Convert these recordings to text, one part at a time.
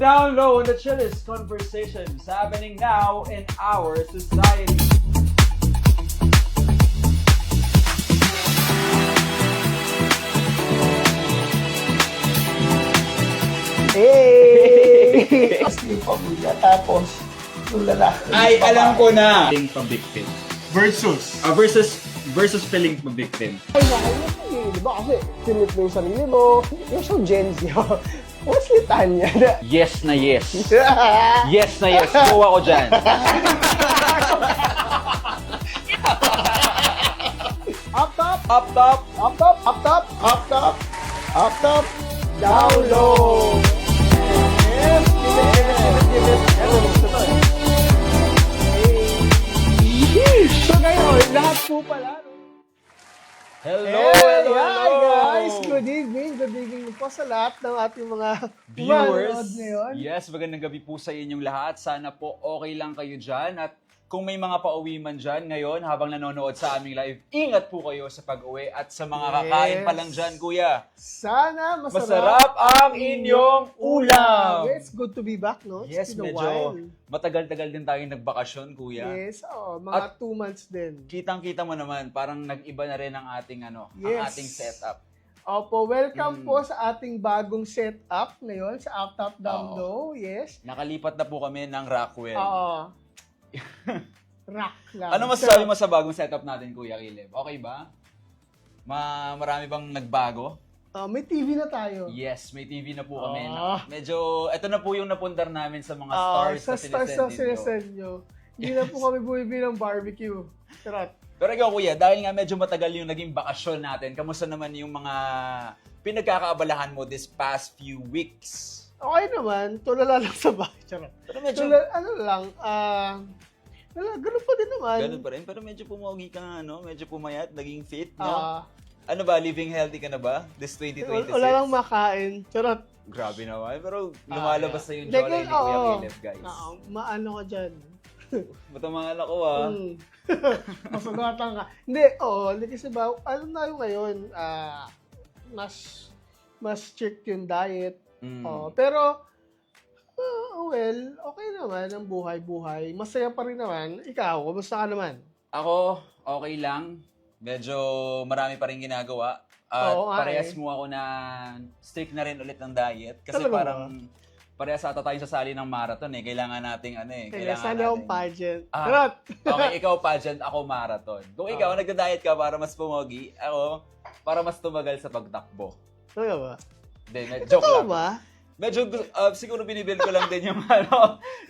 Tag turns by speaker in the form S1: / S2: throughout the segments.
S1: down low on the chillest conversations happening now in our society.
S2: Hey! Yung pamilya, tapos yung lalaki.
S1: Ay, alam ko na! Feeling pa-victim.
S2: Versus.
S1: Versus feeling pa-victim.
S2: Ay, nakakaya di ba? Kasi sinip mo yung sarili mo. Yung so Gen Z, what's litanya na?
S1: Yes na yes. Yes na yes. Kuha ko dyan.
S2: Up top,
S1: Up top.
S2: up top, up top, up top, up top, down low. Yes, give it. Ano, gusto to eh. So ngayon, lahat po pala.
S1: Hello,
S2: Hey,
S1: hello,
S2: hi
S1: hello.
S2: guys! Good evening po sa lahat ng ating mga
S1: Viewers.
S2: manonood ngayon.
S1: Yes, magandang gabi po sa inyong lahat. Sana po okay lang kayo dyan. At kung may mga pauwi man dyan ngayon habang nanonood sa aming live, ingat po kayo sa pag-uwi. At sa mga kakain pa lang dyan, kuya,
S2: Sana
S1: masarap ang inyong ulam.
S2: It's good to be back, no?
S1: Yes,
S2: It's been a
S1: medyo
S2: while.
S1: matagal-tagal din tayong nagbakasyon, kuya.
S2: Yes, mga
S1: At-
S2: 2 months din.
S1: Kitang-kita mo naman, parang nag-iba na rin ang ating ang
S2: Yes.
S1: ating setup.
S2: Opo, welcome po sa ating bagong setup ngayon sa Up Top Down
S1: Oo.
S2: Low. Yes.
S1: Nakalipat na po kami ng Rockwell.
S2: Oo. Rock lang.
S1: Ano masasabi mo sa bagong setup natin, Kuya Caleb? Okay ba? Marami bang nagbago?
S2: May TV na tayo.
S1: Yes, may TV na po kami.
S2: Ah.
S1: Medyo, ito na po yung napundar namin sa mga stars
S2: Sa
S1: na
S2: stars na
S1: sinesend ninyo.
S2: sinesend nyo. Hindi na po kami bumibili ng barbecue. Charot.
S1: Pero ikaw, Kuya, dahil nga medyo matagal yung naging bakasyon natin, kamusta naman yung mga pinagkakaabalahan mo this past few weeks?
S2: Okay naman, tulala lang sa bahay. Charot.
S1: Pero medyo,
S2: Ano lang, ganun pa din naman.
S1: ganun pa rin. Pero medyo pumogi ka nga, no? Medyo pumayat, naging fit, no?
S2: Ah,
S1: Ano ba, living healthy ka na ba this 2026?
S2: wala lang makain. Charot.
S1: Grabe naman. Pero lumalabas na yung
S2: Hindi,
S1: jolly ni Kuya
S2: oo.
S1: Caleb, guys.
S2: Maano ka dyan.
S1: Matamaan ako, ah.
S2: Masugatan ka. Hindi, kasi ba, alam na yung ngayon, mas strict yung diet.
S1: Mm.
S2: Pero, well, okay naman ang buhay-buhay. Masaya pa rin naman. Ikaw, kamusta ka naman?
S1: Ako, okay lang. Medyo marami pa rin ginagawa. At
S2: Oo nga
S1: parehas mo ako na strict na rin ulit ng diet. Kasi
S2: Talaga
S1: parang parehas ata tayong sasali ng marathon eh. Kailangan nating
S2: Kaya sana akong pageant.
S1: Ah.
S2: Charot!
S1: Okay, ikaw pageant, ako marathon. Kung ikaw nagda-diet ka para mas pumogi, ako para mas tumagal sa pagtakbo.
S2: Talaga ba?
S1: Hindi, joke
S2: Totoo
S1: lang.
S2: ba?
S1: Medyo siguro binibuild ko lang din yung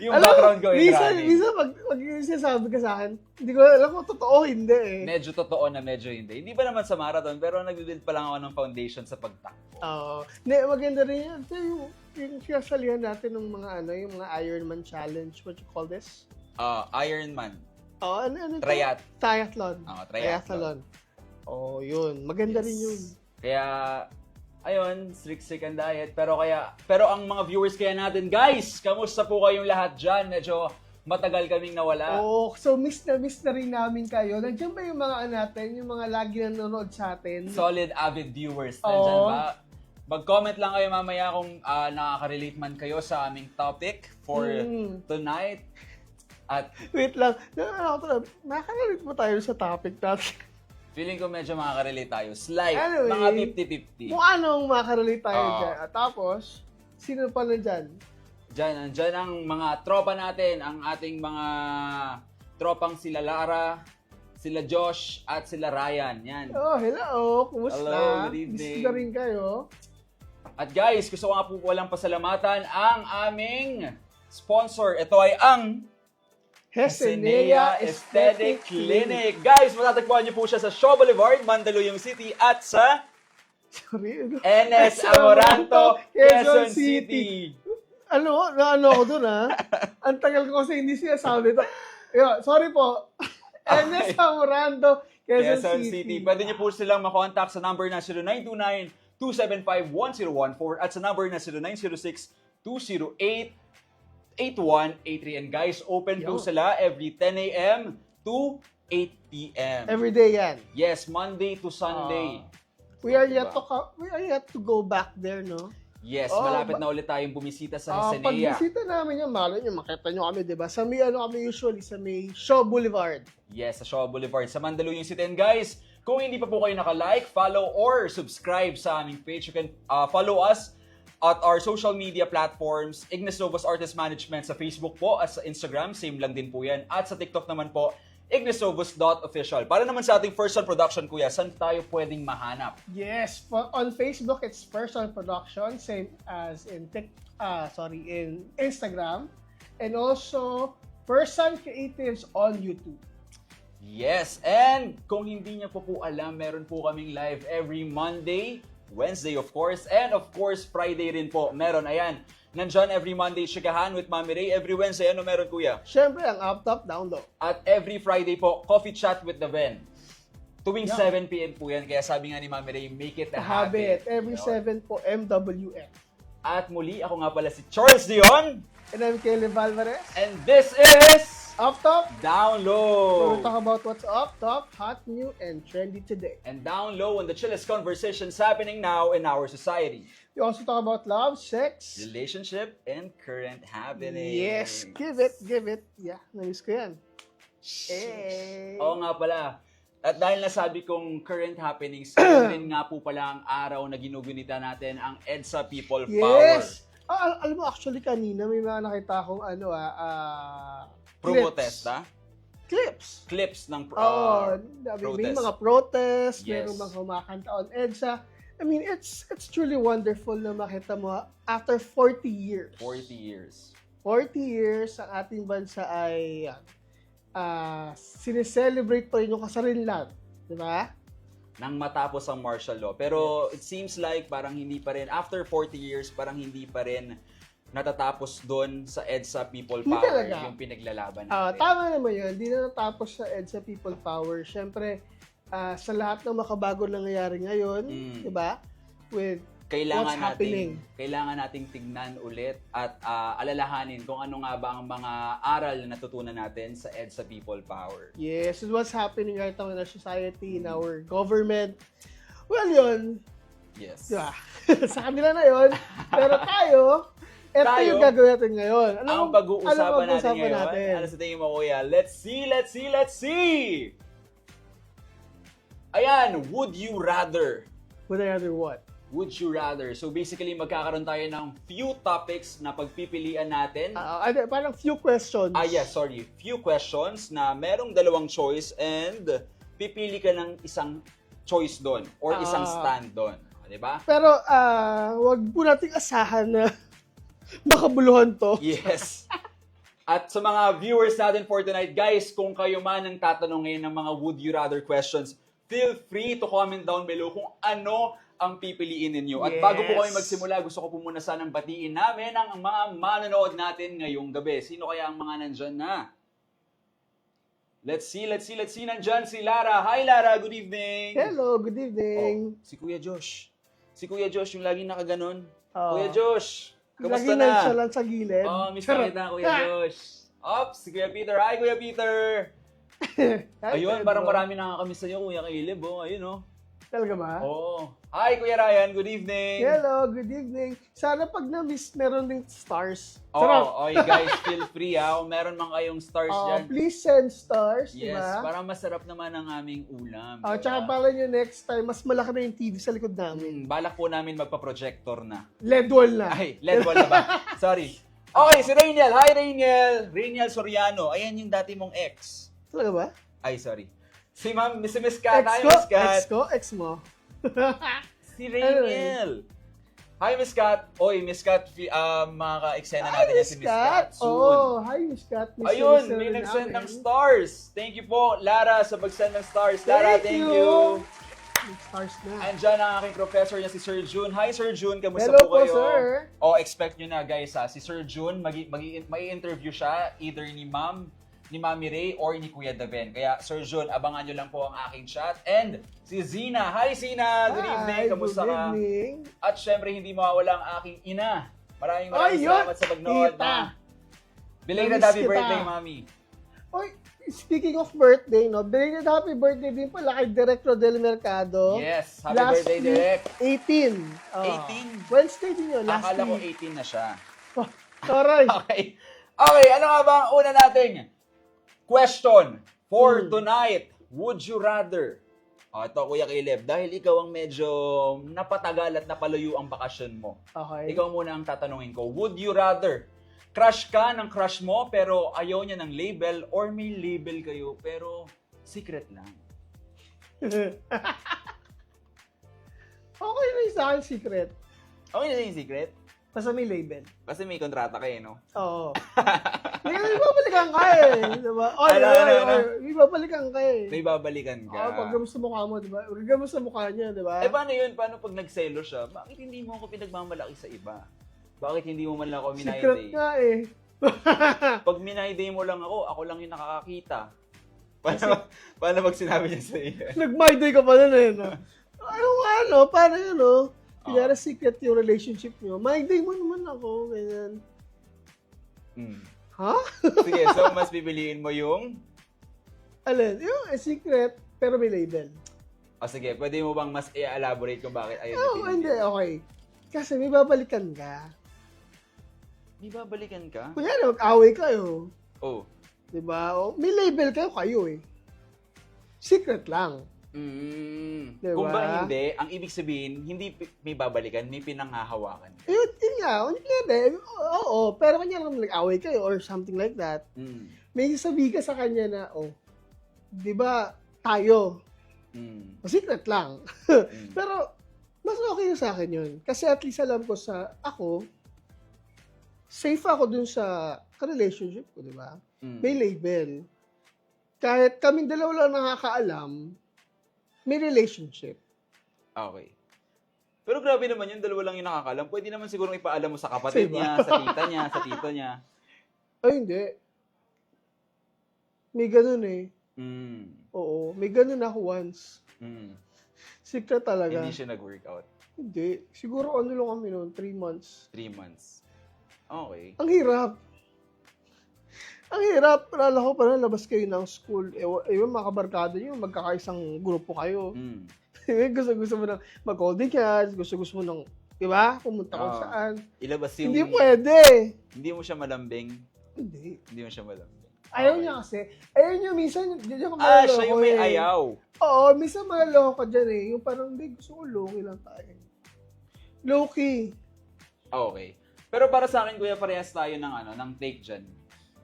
S1: yung
S2: Alam mo,
S1: background ko in running.
S2: minsan pag sinasabi ka sa akin, hindi ko alam kung totoo hindi eh.
S1: Medyo totoo na medyo hindi. Hindi pa naman sa marathon, pero nagbibuild pa lang ako ng foundation sa pagtakbo.
S2: Oo. Hindi, maganda rin yan. Ito yung sinasalihan natin ng mga yung mga Ironman challenge. What you call this?
S1: Ironman.
S2: Ano ito?
S1: Triathlon.
S2: Triathlon. Yun. Maganda rin yun.
S1: Kaya, ayun, strict ang diet. Pero ang mga viewers kaya natin, guys, kamusta po kayong lahat dyan? Medyo matagal kaming nawala.
S2: So miss na rin namin kayo. Nandiyan ba yung mga natin, yung mga lagi nanonood sa atin?
S1: Solid avid viewers. Nandyan ba? Mag-comment lang kayo mamaya kung nakaka-relate man kayo sa aming topic for tonight. At
S2: Wait lang. Nakaka-relate mo tayo sa topic natin.
S1: feeling ko medyo makaka-relate tayo. Slight.
S2: Anyway,
S1: mga 50-50.
S2: Kung anong makaka-relate tayo
S1: Oo.
S2: dyan. At tapos, sino pa na dyan?
S1: Diyan ang mga tropa natin, ang ating mga tropang sila Lara, sila Josh, at sila Ryan. Yan.
S2: Hello. Kumusta?
S1: Hello, good evening.
S2: Gusto na rin kayo?
S1: At guys, gusto ko nga po walang pasalamatan ang aming sponsor. Ito ay ang
S2: Hesenea
S1: Aesthetic Clinic. Guys, matatagpuan niyo po siya sa Shaw Boulevard, Mandaluyong City at sa
S2: Sorry.
S1: NS Amoranto, Quezon City.
S2: Naano ako dun Ang tagal ko kasi hindi sinasabi ito. Sorry po. NS Amoranto, Quezon City.
S1: Pwede niyo po silang makontakt sa number na 0929-275-1014 at sa number na 0906-208-8183. And guys, open po sila every 10 a.m. to 8 p.m.
S2: Every day yan.
S1: Yes, Monday to Sunday.
S2: We are yet to go back there, no?
S1: Yes,
S2: Oh,
S1: malapit na ulit tayong bumisita sa Hesenea.
S2: Pag-bisita namin yung malo nyo, makita nyo kami, di ba? Sa may kami usually, sa may Shaw Boulevard.
S1: Yes, sa Shaw Boulevard sa Mandaluyong City. And guys, kung hindi pa po kayo naka-like, follow, or subscribe sa aming page, you can follow us at our social media platforms, Ignis Novos Artist Management sa Facebook po at sa Instagram, same lang din po yan. At sa TikTok naman po, ignisnovos.official. Para naman sa ating first on production, kuya, saan tayo pwedeng mahanap?
S2: Yes, on Facebook, it's Personal Production, same as in in Instagram. And also, Person Creatives on YouTube.
S1: Yes, and kung hindi niya po alam, meron po kaming live every Monday, Wednesday of course, and of course Friday rin po. Meron, ayan. Nandyan every Monday, Chikahan with Mami Ray. Every Wednesday, ano meron kuya?
S2: Siyempre, ang up, top, down, low.
S1: At every Friday po, Coffee Chat with the Ben. Tuwing 7 p.m. po yan. Kaya sabi nga ni Mami Ray, make it a habit.
S2: Every
S1: Yun.
S2: 7 po, MWN.
S1: At muli, ako nga pala si Charles Dion.
S2: And I'm Kelly Valvarez.
S1: And this is...
S2: Up, top.
S1: Down Low.
S2: We'll talk about what's up, top, hot, new, and trendy today.
S1: And Down Low on the chillest conversations happening now in our society.
S2: We also talk about love, sex.
S1: Relationship and current happenings.
S2: Yes, give it. Yeah, namiss ko yan. Hey.
S1: Oo nga pala. At dahil nasabi kong current happenings, yun rin nga po pala ang araw na ginugunita natin ang EDSA People Power.
S2: Yes! Alam mo, actually kanina may mga nakita akong
S1: Protesta?
S2: Clips.
S1: Clips ng
S2: May
S1: protest.
S2: mga protest,
S1: Yes.
S2: meron mga kumakanta on EDSA. I mean, it's truly wonderful na makita mo after 40 years.
S1: 40 years.
S2: 40 years, ang ating bansa ay sineselebrate pa rin yung kasarinlan. Di ba?
S1: Nang matapos ang martial law. Pero it seems like parang hindi pa rin, after 40 years, parang hindi pa rin natatapos doon sa EDSA People
S2: Hindi
S1: Power
S2: talaga.
S1: yung pinaglalaban natin.
S2: Tama naman yun. Hindi na natapos sa EDSA People Power. Siyempre, sa lahat ng makabago nangyayari ngayon, di ba? With what's happening.
S1: Kailangan nating tignan ulit at alalahanin kung ano nga ba ang mga aral na natutunan natin sa EDSA People Power.
S2: Yes, and what's happening right now in our society, in our government. Well, yun.
S1: Yes.
S2: Di ba? Sa kanila na yun. Pero tayo, ito yung gagawin natin ngayon.
S1: Ang pag-uusapan natin ngayon, ano sa tingin mo kuya? Let's see! Ayan, would you rather?
S2: Would I rather what?
S1: Would you rather? So basically, magkakaroon tayo ng few topics na pagpipilian natin.
S2: Parang few questions.
S1: Few questions na merong dalawang choice and pipili ka ng isang choice doon or isang stand doon. Di ba?
S2: Pero wag po nating asahan na makabuluhan to.
S1: Yes. At sa mga viewers natin for tonight, guys, kung kayo man ang tatanong ngayon ng mga would you rather questions, feel free to comment down below kung ano ang pipiliin ninyo. At bago po kami magsimula, gusto ko po muna sanang batiin namin ang mga manonood natin ngayong gabi. Sino kaya ang mga nandyan na? Let's see. Nandyan si Lara. Hi Lara, good evening.
S2: Hello, good evening.
S1: Si Kuya Josh. Si Kuya Josh, yung laging nakaganon.
S2: Oh.
S1: Kuya Josh, kamusta
S2: Lagi
S1: na?
S2: siya lang sa gilid.
S1: Miss kita, Kuya Josh. Ops, si Kuya Peter. Hi, Kuya Peter. Ayun, parang marami nakakamiss sa'yo, Kuya Caleb. Ayun,
S2: Talaga ba?
S1: Hi, Kuya Ryan. Good evening.
S2: Hello, good evening. Sana pag na-miss, meron ding stars.
S1: Okay guys, feel free kung meron man kayong stars dyan.
S2: Please send stars,
S1: Yes,
S2: diba?
S1: para masarap naman ang aming ulam.
S2: Tsaka pala nyo next time, mas malaki na yung TV sa likod namin.
S1: Balak po namin magpa-projector na.
S2: LED wall na.
S1: Ay, LED wall na ba? Sorry. Okay, si Rainiel. Hi, Rainiel. Rainiel Soriano. Ayan yung dati mong ex.
S2: Talaga ba?
S1: Ay, sorry. Si Miss Kat. Hi,
S2: Ex
S1: Miss Kat.
S2: Ex mo.
S1: Si Rainiel. Hi, Miss Kat. Oy, Miss Kat, makaka-eksena natin yan si Miss Kat soon.
S2: Hi, Miss Kat.
S1: Ayun, may nag-send ng stars. Thank you po, Lara, sa pag-send ng stars. Lara, thank you.
S2: Stars na.
S1: Andyan ang aking professor niya, si Sir June. Hi, Sir June. Kamusta
S2: Hello
S1: po kayo?
S2: po, sir.
S1: Expect nyo na, guys. Si Sir June, may interview siya either ni Mami Ray or ni Kuya Daven. Kaya, Sir June, abangan nyo lang po ang aking chat. And si Zina. Hi, Zina. Good evening. Kamusta ka?
S2: Good evening.
S1: At syempre, hindi mawawala ang aking ina. Maraming salamat sa pagnood.
S2: Tita.
S1: Belated
S2: Namiss
S1: happy
S2: kita.
S1: birthday, Mami.
S2: Oy, speaking of birthday, no, belated happy birthday din pala kay Direk Rodel Mercado.
S1: Yes, happy
S2: Last
S1: birthday,
S2: week,
S1: Direk.
S2: 18. Oh.
S1: 18?
S2: Wednesday din yun, last
S1: Akala ko
S2: week.
S1: 18 na siya.
S2: Oh, sorry.
S1: Okay. Okay, ano nga ba ang una nating question for tonight? Would you rather? Ito, Kuya Caleb, dahil ikaw ang medyo napatagal at napaluyo ang bakasyon mo.
S2: Okay.
S1: Ikaw muna ang tatanungin ko. Would you rather crush ka ng crush mo pero ayaw niya ng label or may label kayo pero secret lang?
S2: Okay na yung sa akin secret.
S1: Okay na yung secret?
S2: Basta may label.
S1: Kasi may kontrata kayo, no?
S2: Oo. May babalikan ka eh. Diba? Oy, may babalikan ka eh.
S1: May babalikan ka.
S2: Pag gamus sa mukha mo, diba? Gamus sa mukha niya, diba?
S1: Paano yun? Paano pag nagselo siya? Bakit hindi mo ako pinagmamalaki sa iba? Bakit hindi mo man lang ako minay
S2: Secret
S1: day?
S2: nga eh.
S1: Pag minay day mo lang ako lang yung nakakakita. Paano pag sinabi niya sa iyo?
S2: Nag-my day ka pa nun eh. No? Ano, paano yun, no? Kaya secret yung relationship niyo. My day mo naman ako, ganyan. Ha?
S1: Sige, so mas pipiliin mo yung...
S2: Alin? Yung secret, pero may label.
S1: O sige, pwede mo bang mas i-elaborate kung bakit ayaw na
S2: Hindi, okay. Kasi may babalikan ka.
S1: May babalikan ka?
S2: Kunyari, mag-away kayo.
S1: Oh.
S2: Diba? O, may label kayo eh. Secret lang. Diba?
S1: Kung ba hindi, ang ibig sabihin, hindi may babalikan, may pinanghahawakan.
S2: Yun nga, hindi. Oo, pero kanya lang nag-away kayo or something like that. May sabi ka sa kanya na, di ba, tayo. O, secret lang. Pero, mas okay na sa akin yun. Kasi at least alam ko ako, safe ako dun sa relationship ko, di ba? May label. Kahit kaming dalawa lang nakakaalam, may relationship.
S1: Okay. Pero grabe naman yung dalawa lang yung nakakalam. Pwede naman siguro ipaalam mo sa kapatid niya, sa tita niya, sa tito niya.
S2: Ay, hindi. May ganun eh. Oo, may ganun ako once. Secret talaga.
S1: Hindi siya nag-workout.
S2: Hindi. Siguro ano lang kami noon, 3 months.
S1: 3 months. Okay.
S2: Ang hirap. Ang hirap. Alala ko pa na labas kayo ng school. Ewan mga kabarkada nyo, magkakaisang grupo kayo. Gusto mo nang mag-holding hands, gusto mo nang, di ba? Pumunta kung saan.
S1: Ilabas yung...
S2: Hindi pwede.
S1: Hindi mo siya malambing.
S2: Hindi.
S1: Hindi mo siya malambing.
S2: Ayaw niya kasi. Ayaw niya minsan, diyan ka
S1: siya yung may ayaw.
S2: Oo, minsan maloko ka dyan eh. Yung parang, hindi, gusto ko low-key lang tayo. Low-key.
S1: Okay. Pero para sa akin, kuya, parehas tayo ng take dyan.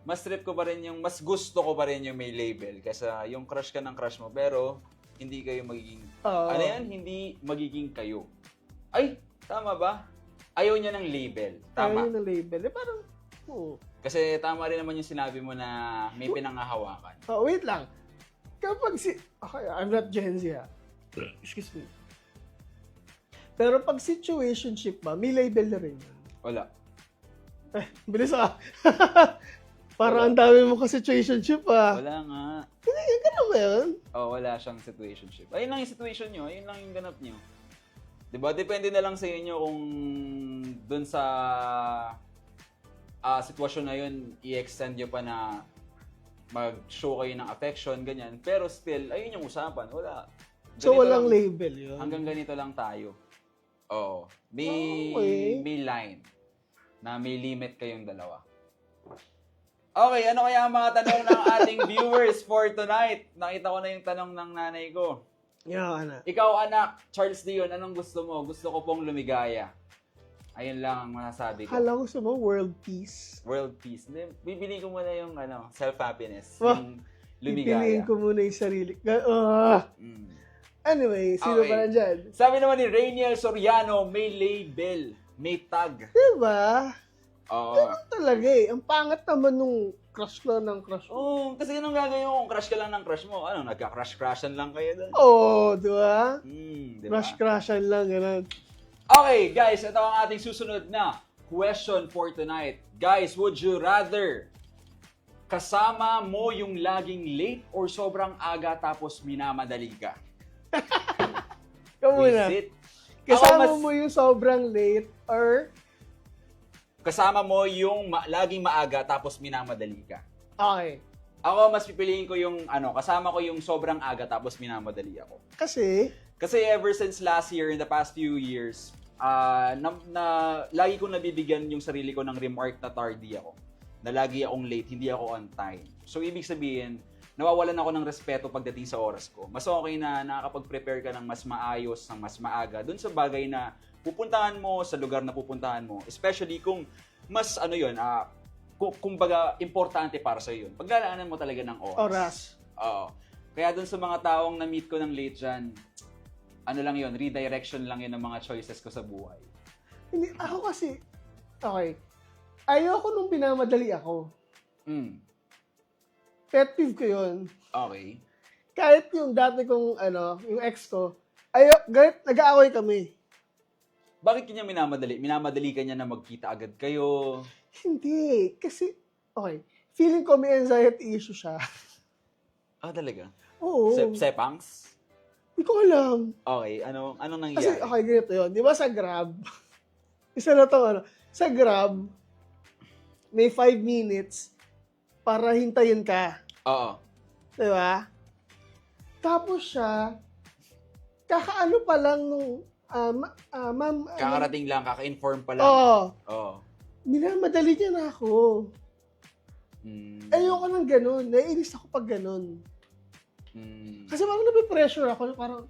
S1: Mas trip ko pa rin yung, mas gusto ko pa rin yung may label. Kasi yung crush ka ng crush mo, pero hindi kayo magiging, hindi magiging kayo. Ay, tama ba? Ayaw niya ng label. Tama.
S2: Ayaw niya ng label. Parang,
S1: Kasi tama rin naman yung sinabi mo na may pinanghahawakan.
S2: Wait lang. Kapag okay, I'm not Gen Z Excuse me. Pero pag situationship ba, may label na rin yun.
S1: Wala.
S2: Bilis Parang ang dami mo ka-situationship
S1: Wala nga.
S2: Ganun ba yun?
S1: Wala siyang situationship. Ayun lang yung situation nyo. Ayun lang yung ganap nyo. Diba? Depende na lang sa inyo kung dun sa sitwasyon na yun, i-extend nyo pa na mag-show kayo ng affection, ganyan. Pero still, ayun yung usapan. Wala.
S2: So, walang label yun?
S1: Hanggang ganito lang tayo. Oo.
S2: Okay.
S1: May line na may limit kayong dalawa. Okay, ano kaya ang mga tanong ng ating viewers for tonight? Nakita ko na yung tanong ng nanay ko.
S2: Anak.
S1: Ikaw, anak, Charles Dion, anong gusto mo? Gusto ko pong lumigaya. Ayun lang ang masasabi ko.
S2: Hala ko sa mo, world peace.
S1: World peace. Bibili ko muna yung self-happiness.
S2: Wah,
S1: Yung lumigaya.
S2: Pipiliin ko muna yung sarili. Anyway, sino pa nandyan?
S1: Sabi naman ni Rainiel Soriano, may label, may tag.
S2: Diba?
S1: Oo.
S2: Ganun talaga eh. Ang pangat naman nung crush ko ng crush mo.
S1: Oo, kasi anong gagawin mo kung crush ka lang ng crush mo? Ano, nagka-crush-crushan lang kayo doon?
S2: Diba?
S1: Diba?
S2: Crush-crushan lang, ganun.
S1: Okay, guys, ito ang ating susunod na question for tonight. Guys, would you rather kasama mo yung laging late or sobrang aga tapos minamadali ka?
S2: Ikaw muna. Kasama mo yung sobrang late or
S1: kasama mo yung laging maaga tapos minamadali ka?
S2: okay.
S1: Ako, mas pipiliin ko yung, kasama ko yung sobrang aga tapos minamadali ako.
S2: Kasi
S1: Ever since last year, in the past few years, lagi kong nabibigyan yung sarili ko ng remark na tardy ako. Na lagi akong late, hindi ako on time. So, ibig sabihin, nawawalan ako ng respeto pagdating sa oras ko. Mas okay na nakakapag-prepare ka ng mas maayos, ng mas maaga, dun sa bagay na pupuntahan mo, sa lugar na pupuntahan mo. Especially kung mas, kumbaga, importante para sa yun. Paglalaanan mo talaga ng oras.
S2: oras.
S1: Oo. Kaya dun sa mga taong na-meet ko ng late dyan, lang yun, redirection lang yun ng mga choices ko sa buhay.
S2: Hindi, ako kasi, okay, ayoko nung binamadali ako. Pet peeve ko yun.
S1: Okay.
S2: Kahit yung dati kong, yung ex ko, nag-aaway kami.
S1: Bakit kanya minamadali? Minamadali ka niya na magkita agad kayo?
S2: Hindi, kasi, okay, feeling ko may anxiety issue siya.
S1: Talaga?
S2: Oo.
S1: Sepangs?
S2: Hindi ko alam.
S1: Okay, anong nangyari?
S2: Kasi, okay, ganito yun. Di ba sa Grab? Isa na to, sa Grab, may 5 minutes para hintayin ka.
S1: Oo.
S2: Di ba? Tapos siya, kakaano pa lang nung, ma'am,
S1: Kakarating lang, kaka-inform pa lang. Oo.
S2: Minamadali niya na ako. Ayoko ng ganun. Naiinis ako pag ganun. Kasi parang napipressure ako. Parang,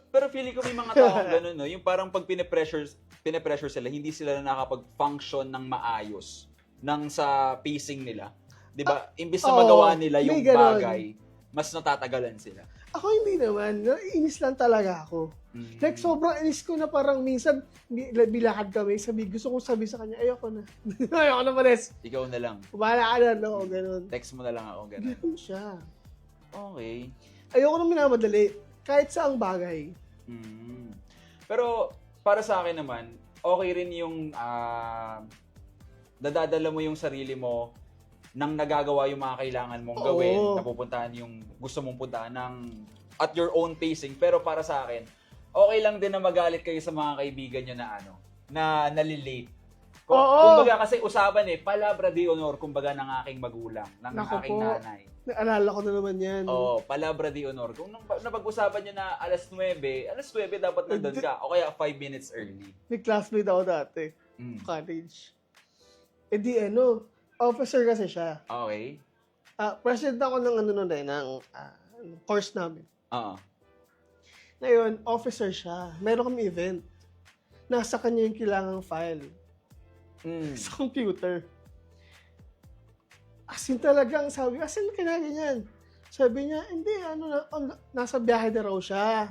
S1: pero feeling ko may mga taong ganun, no? Yung parang pag pinipressure sila, hindi sila nakakapag-function ng maayos sa pacing nila. 'Di ba? Imbis na magawa nila yung bagay, mas natatagalan sila.
S2: Ako hindi naman. Naiinis lang talaga ako. Like, sobrang inis ko na parang minsan, bilakad kami, gusto kong sabi sa kanya, ayoko na. Ayoko na malis.
S1: Ikaw na lang.
S2: Kumala ka na, no? Ganun.
S1: Text mo na lang ako, ganun.
S2: Ganun siya.
S1: Okay.
S2: Ayoko na minamadali. Kahit saang bagay.
S1: Pero, para sa akin naman, okay rin yung nadadala mo yung sarili mo nang nagagawa yung mga kailangan mong gawin, napupuntahan yung gusto mong puntahan at your own pacing. Pero para sa akin, okay lang din na magalit kayo sa mga kaibigan nyo na nalilate. Kumbaga kasi usapan palabra de honor, kumbaga ng aking magulang, ng aking nanay.
S2: Naalala ko na naman yan.
S1: Palabra de honor. Kung napag-usapan nyo na alas 9 dapat nandun ka. O kaya 5 minutes early.
S2: May classmate ako dati. College. Officer kasi siya.
S1: Okay.
S2: President ako ng ng course namin.
S1: Oo.
S2: Ngayon, officer siya. Meron kami event. Nasa kanya yung kailangang file. Sa computer. As in talagang sabi, asan kinaganyan? Sabi niya, hindi, nasa biyahe na raw siya.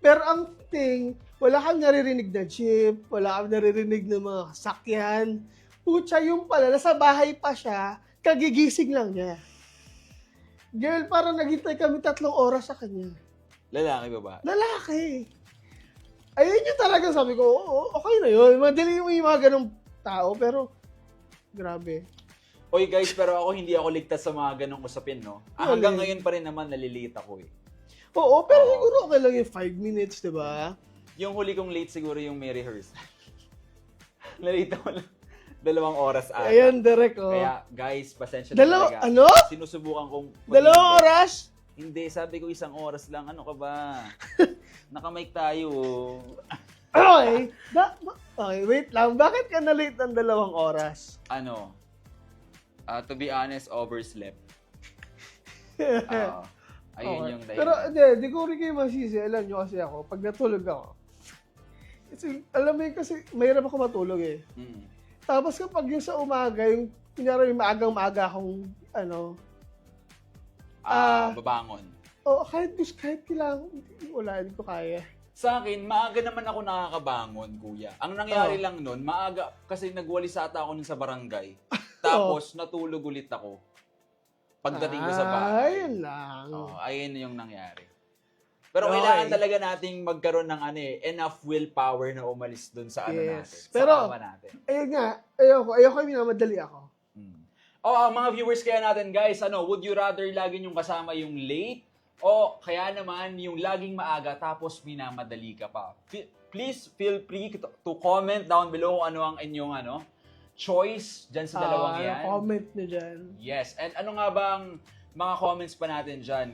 S2: Pero ang thing, wala kang naririnig na jeep, wala kang naririnig na mga sakyan. Putya, yung pala, nasa bahay pa siya, kagigising lang niya. Girl, parang naghintay kami 3 oras sa kanya.
S1: Lalaki ba ba?
S2: Lalaki. Ayun yung talagang sabi ko, okay na yun. Madali yung mga ganong tao, pero grabe.
S1: Oy guys, pero ako hindi ako ligtas sa mga ganong usapin, no? Hanggang ngayon pa rin naman nalilate ako
S2: Oo, pero siguro okay lang yung 5 minutes, di ba?
S1: Yung huli kong late siguro yung may rehearsal. Nalate ako lang. 2 oras ata.
S2: Ayan, direct,
S1: Kaya, guys, pasensya na talaga.
S2: Ano?
S1: Sinusubukan kong
S2: 2 oras?
S1: Hindi, sabi ko 1 oras lang. Ano ka ba? Nakamike tayo.
S2: Okay. Okay, wait lang. Bakit ka na-late ng 2 oras?
S1: To be honest, overslept. Ayun yung dahilan.
S2: Pero, di ko rin kayo masisi. Alam nyo kasi ako, pag natulog ako, kasi, alam mo yun kasi, mahirap ako matulog eh. Tapos kapag yung sa umaga, yung kunyari yung maagang-maaga akong,
S1: babangon.
S2: Kahit kailangan, hindi ko kaya.
S1: Sa akin, maaga naman ako nakakabangon, kuya. Ang nangyari lang nun, maaga, kasi nagwalis ata ako nun sa barangay. Tapos, natulog ulit ako. Pagdating ko sa bahay.
S2: Ayun lang.
S1: Ayun yung nangyari. Pero kailangan talaga nating magkaroon ng enough willpower na umalis dun sa natin.
S2: Pero,
S1: sa kama natin.
S2: Ayun nga, ayoko yung minamadali ako.
S1: Mga viewers kaya natin, guys, would you rather lagi yung kasama yung late o kaya naman yung laging maaga tapos minamadali ka pa? Please feel free to comment down below kung ano ang inyong choice dyan sa dalawang yan?
S2: Comment nyo dyan.
S1: Yes. And ano nga bang mga comments pa natin dyan?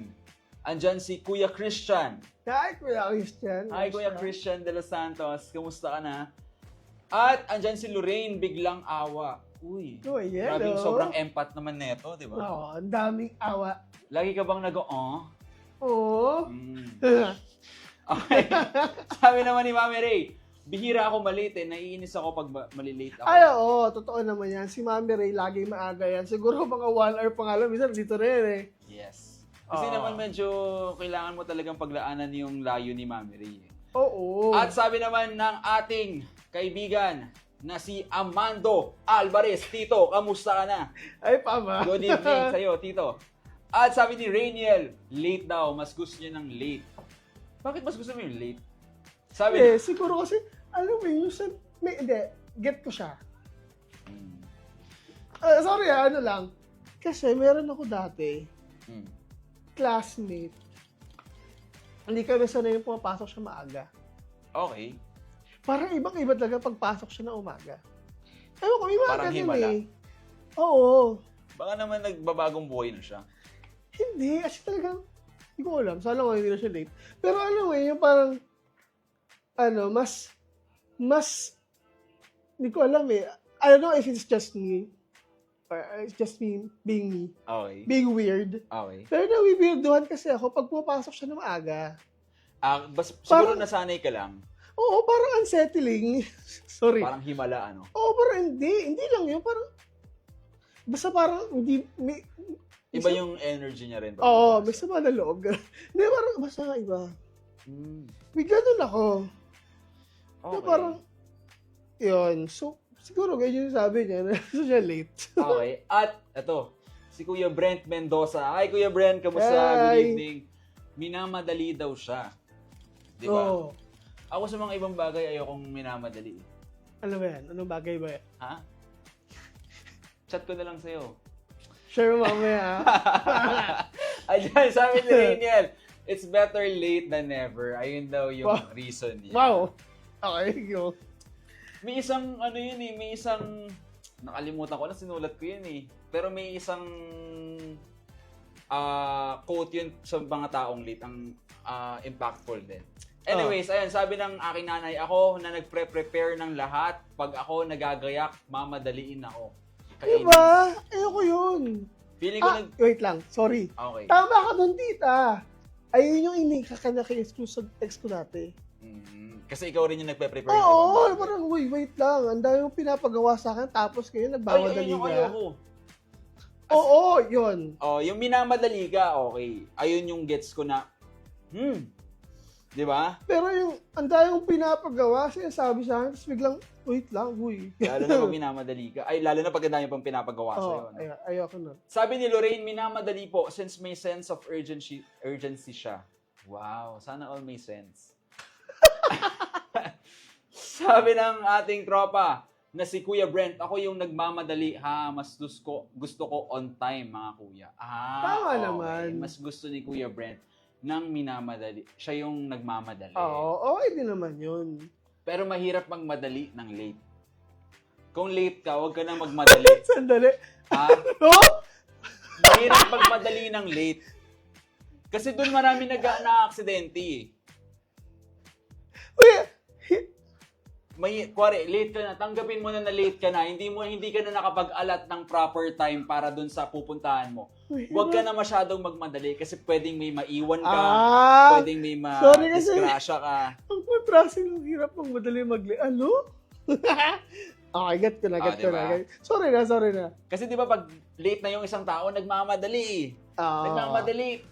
S1: Andyan si Kuya Christian.
S2: Hi, Kuya Christian.
S1: Hi, Kuya Christian de los Santos. Kamusta ka na? At andyan si Lorraine Biglang Awa. Uy,
S2: Oh, yeah,
S1: grabing
S2: no?
S1: sobrang empath naman neto, di ba?
S2: Oo, ang daming awa.
S1: Lagi ka bang nag-oh?
S2: Oo.
S1: Mm. Okay. Sabi naman ni Mami Ray, bihira ako malate eh. Naiinis ako pag malilate ako.
S2: Ay, oo, totoo naman yan. Si Mami Ray, lagi maaga yan. Siguro mga 1 hour pa nga lang, minsan dito rin eh.
S1: Yes. Kasi naman medyo kailangan mo talagang paglaanan yung layo ni Mami Ray.
S2: Oo.
S1: At sabi naman ng ating kaibigan na si Amando Alvarez. Tito, kamusta ka na?
S2: Ay, pama.
S1: Good evening sa'yo, Tito. At sabi ni Rainiel, late daw. Mas gusto niya ng late. Bakit mas gusto mo yung late? Sabi
S2: Eh, siguro kasi, alam mo yun, hindi, get ko siya.
S1: Mm.
S2: Sorry, ano lang. Kasi meron ako dati,
S1: Mm.
S2: classmate. Hindi kami sanay yung pumapasok siya maaga.
S1: Okay.
S2: Parang ibang-iba talaga pagpasok siya na umaga. Ewan ko, may mga
S1: Parang
S2: ganun
S1: himala.
S2: eh. Oo.
S1: Baka naman nagbabagong buhay na siya.
S2: Hindi, kasi talagang, hindi ko alam. Sana nga hindi na siya late. Pero ano eh, yung parang, hindi ko alam eh. I don't know if it's just me. Or it's just me being me.
S1: Okay.
S2: Being weird.
S1: Okay.
S2: Pero nawiwirduhan kasi ako pag pumapasok siya na maaga.
S1: Siguro
S2: Parang-
S1: nasanay ka lang.
S2: Oo, parang unsettling. Sorry.
S1: Parang himala, ano?
S2: Oo, parang hindi. Hindi lang yun. Parang, basta parang, hindi,
S1: Iba yung energy niya rin.
S2: oo, may sama na loob. Hindi, parang, basta iba.
S1: Mm.
S2: May ganun ako.
S1: Okay.
S2: Na parang, yun. So, siguro ganyan yung sabi niya na gusto siya late.
S1: Okay. At, eto, si Kuya Brent Mendoza. Hi, Kuya Brent. Kamusta?
S2: Hi.
S1: Good evening. Minamadali daw siya. Di ba?
S2: Oo.
S1: Ako sa mga ibang bagay, ayokong minamadali.
S2: Ano ba yan? Anong bagay ba yan?
S1: Ha? Chat ko na lang sa'yo.
S2: Share mo mamaya, ha?
S1: Ayan, sabi ni Rainiel, it's better late than never. Ayun daw yung
S2: Wow.
S1: reason niya.
S2: Wow. Okay, go.
S1: May isang, may isang, nakalimutan ko na, sinulat ko yun eh. Pero may isang quote yun sa mga taong late, ang impactful din. Anyways, ayun, sabi ng aking nanay, ako na nagpre-prepare ng lahat, pag ako nagagayak, mamadaliin ako. Kainis.
S2: Diba? Ayoko yun.
S1: Feeling ko
S2: Wait lang. Sorry.
S1: Okay.
S2: Tama ka dun, tita. Ayun yung inikakanya kay exclusive text ko dati.
S1: Kasi ikaw rin yung nagpe-prepare.
S2: Oo, parang, wait lang. Ang dami yung pinapagawa sa akin, tapos ngayon nagbamadali
S1: yung
S2: ka.
S1: ayoko.
S2: Oo, yun.
S1: Oh, yung minamadali ka, okay. Ayun yung gets ko na, di ba?
S2: Pero yung, ang dami yung pinapagawa, sinasabi sa akin, tapos biglang, wait lang, huy.
S1: Lalo na pag minamadali ka. Ay, lalo na pag ang dami pang pinapagawa sa'yo.
S2: Oo,
S1: No?
S2: ayoko na.
S1: Sabi ni Lorraine, minamadali po since may sense of urgency siya. Wow, sana all may sense. Sabi ng ating tropa na si Kuya Brent, ako yung nagmamadali. Ha, mas gusto ko on time, mga kuya.
S2: Tama
S1: okay.
S2: naman.
S1: Mas gusto ni Kuya Brent ng minamadali. Siya yung nagmamadali.
S2: Oo, okay din naman yun.
S1: Pero mahirap magmadali ng late. Kung late ka, huwag ka na magmadali.
S2: Sandali.
S1: Ha?
S2: Oh!
S1: Mahirap magmadali ng late. Kasi doon marami na-aksidente eh.
S2: Wait,
S1: Kuwari, late ka na, tanggapin mo na late ka na, hindi ka na nakapag-alat ng proper time para doon sa pupuntahan mo. Huwag ka na masyadong magmadali kasi pwedeng may maiwan ka, pwedeng may
S2: sorry kasi-
S1: ma-disgrasya ka.
S2: ang kontrasin ng hirap ng madali Ano? Okay, get ko na.
S1: Diba?
S2: Sorry na.
S1: Kasi di ba pag late na yung isang tao, nagmamadali eh. Nagmamadali,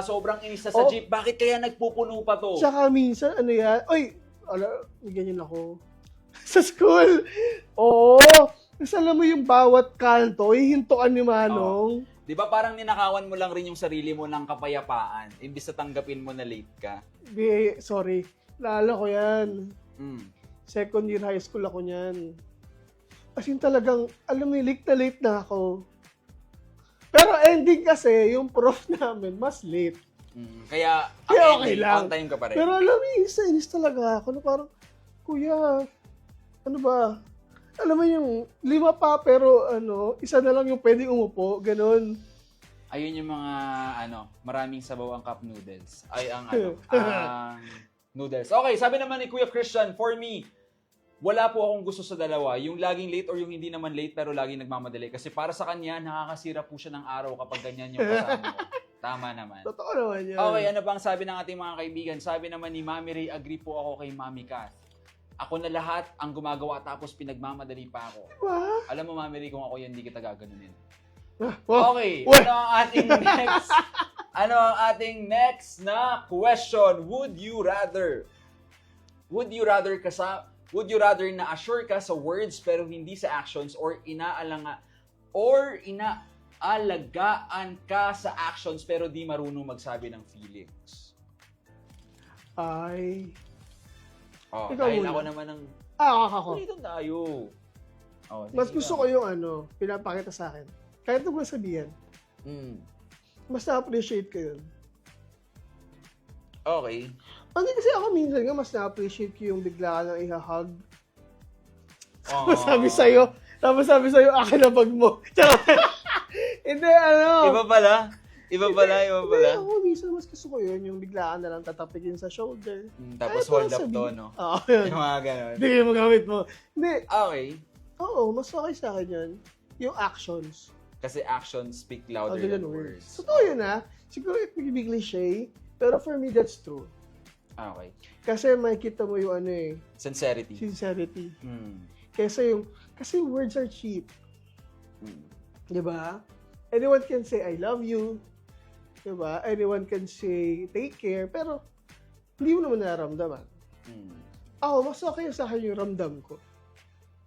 S1: sobrang inis na sa jeep. Bakit kaya nagpupuno pa to?
S2: Tsaka minsan, ano yan? May ganyan ako. Sa school. Oo. Kasi alam mo yung bawat kanto, hihintuan ni Manong.
S1: Di ba parang ninakawan mo lang rin yung sarili mo ng kapayapaan, imbis na tanggapin mo na late ka?
S2: Sorry. Lalo ko yan.
S1: Mm.
S2: Second year high school ako niyan. As in talagang, alam mo, late na ako. Pero ending kasi, yung prof namin, mas late.
S1: Kaya
S2: okay lang.
S1: On time ka pa rin.
S2: Pero alam mo, inis talaga ako na parang, Kuya, ano ba? alam mo yung 5 pa, pero isa na lang yung pwedeng umupo, ganun.
S1: Ayun yung mga, maraming sabaw ang cup noodles. Ay, ang noodles. Okay, sabi naman ni Kuya Christian, for me, wala po akong gusto sa dalawa. Yung laging late or yung hindi naman late pero laging nagmamadali. Kasi para sa kanya, nakakasira po siya ng araw kapag ganyan yung kasama ko. Tama naman.
S2: Totoo naman yun.
S1: Okay, ano bang sabi ng ating mga kaibigan? Sabi naman ni Mami Ray, agree po ako kay Mami Kath. Ako na lahat ang gumagawa tapos pinagmamadali pa ako.
S2: Diba?
S1: Alam mo, Mami Ray, kung ako yan, hindi kita gaganunin.
S2: Oh,
S1: Okay,
S2: what?
S1: ano ang ating next? Ano ang ating next na question? Would you rather na assure ka sa words pero hindi sa actions or inaalagaan ka sa actions pero di marunong magsabi ng feelings?
S2: Ay.
S1: Oh,
S2: Ikaw
S1: dahil
S2: muna.
S1: ako naman ang
S2: Ako.
S1: ulitin tayo. Oh,
S2: Mas
S1: sige
S2: gusto
S1: lang.
S2: ko yung pinapakita sa akin. Kahit huwag mo sabihin,
S1: Mm.
S2: mas na-appreciate ko yun.
S1: Okay.
S2: Kasi ako minsan nga, mas na-appreciate ko yung bigla ka nang ihahug.
S1: Oh.
S2: Tapos sabi sa'yo, akin na bag mo. Charot. Hindi,
S1: Iba pala.
S2: Hindi, ako minsan mas gusto ko yun, yung bigla ka na lang tatapikin sa shoulder.
S1: Tapos
S2: Ay,
S1: hold
S2: parang
S1: up to,
S2: sabi-
S1: no?
S2: Oo, yun.
S1: Yung mga ganon.
S2: Hindi yung magamit mo. Hindi,
S1: Okay.
S2: oo, mas okay sa akin yun. Yung actions.
S1: Kasi actions speak louder
S2: Other
S1: than
S2: than
S1: words.
S2: words. Totoo yun Siguro it may be cliche, pero for me, that's true.
S1: Okay.
S2: Kasi makikita mo yung
S1: Sincerity.
S2: sincerity.
S1: Mm.
S2: Kasi words are cheap.
S1: Mm.
S2: Di ba? Anyone can say, I love you. Di ba? Anyone can say, take care. Pero, hindi mo naman nararamdaman.
S1: Mm.
S2: Ako, mas okay sa akin yung ramdam ko.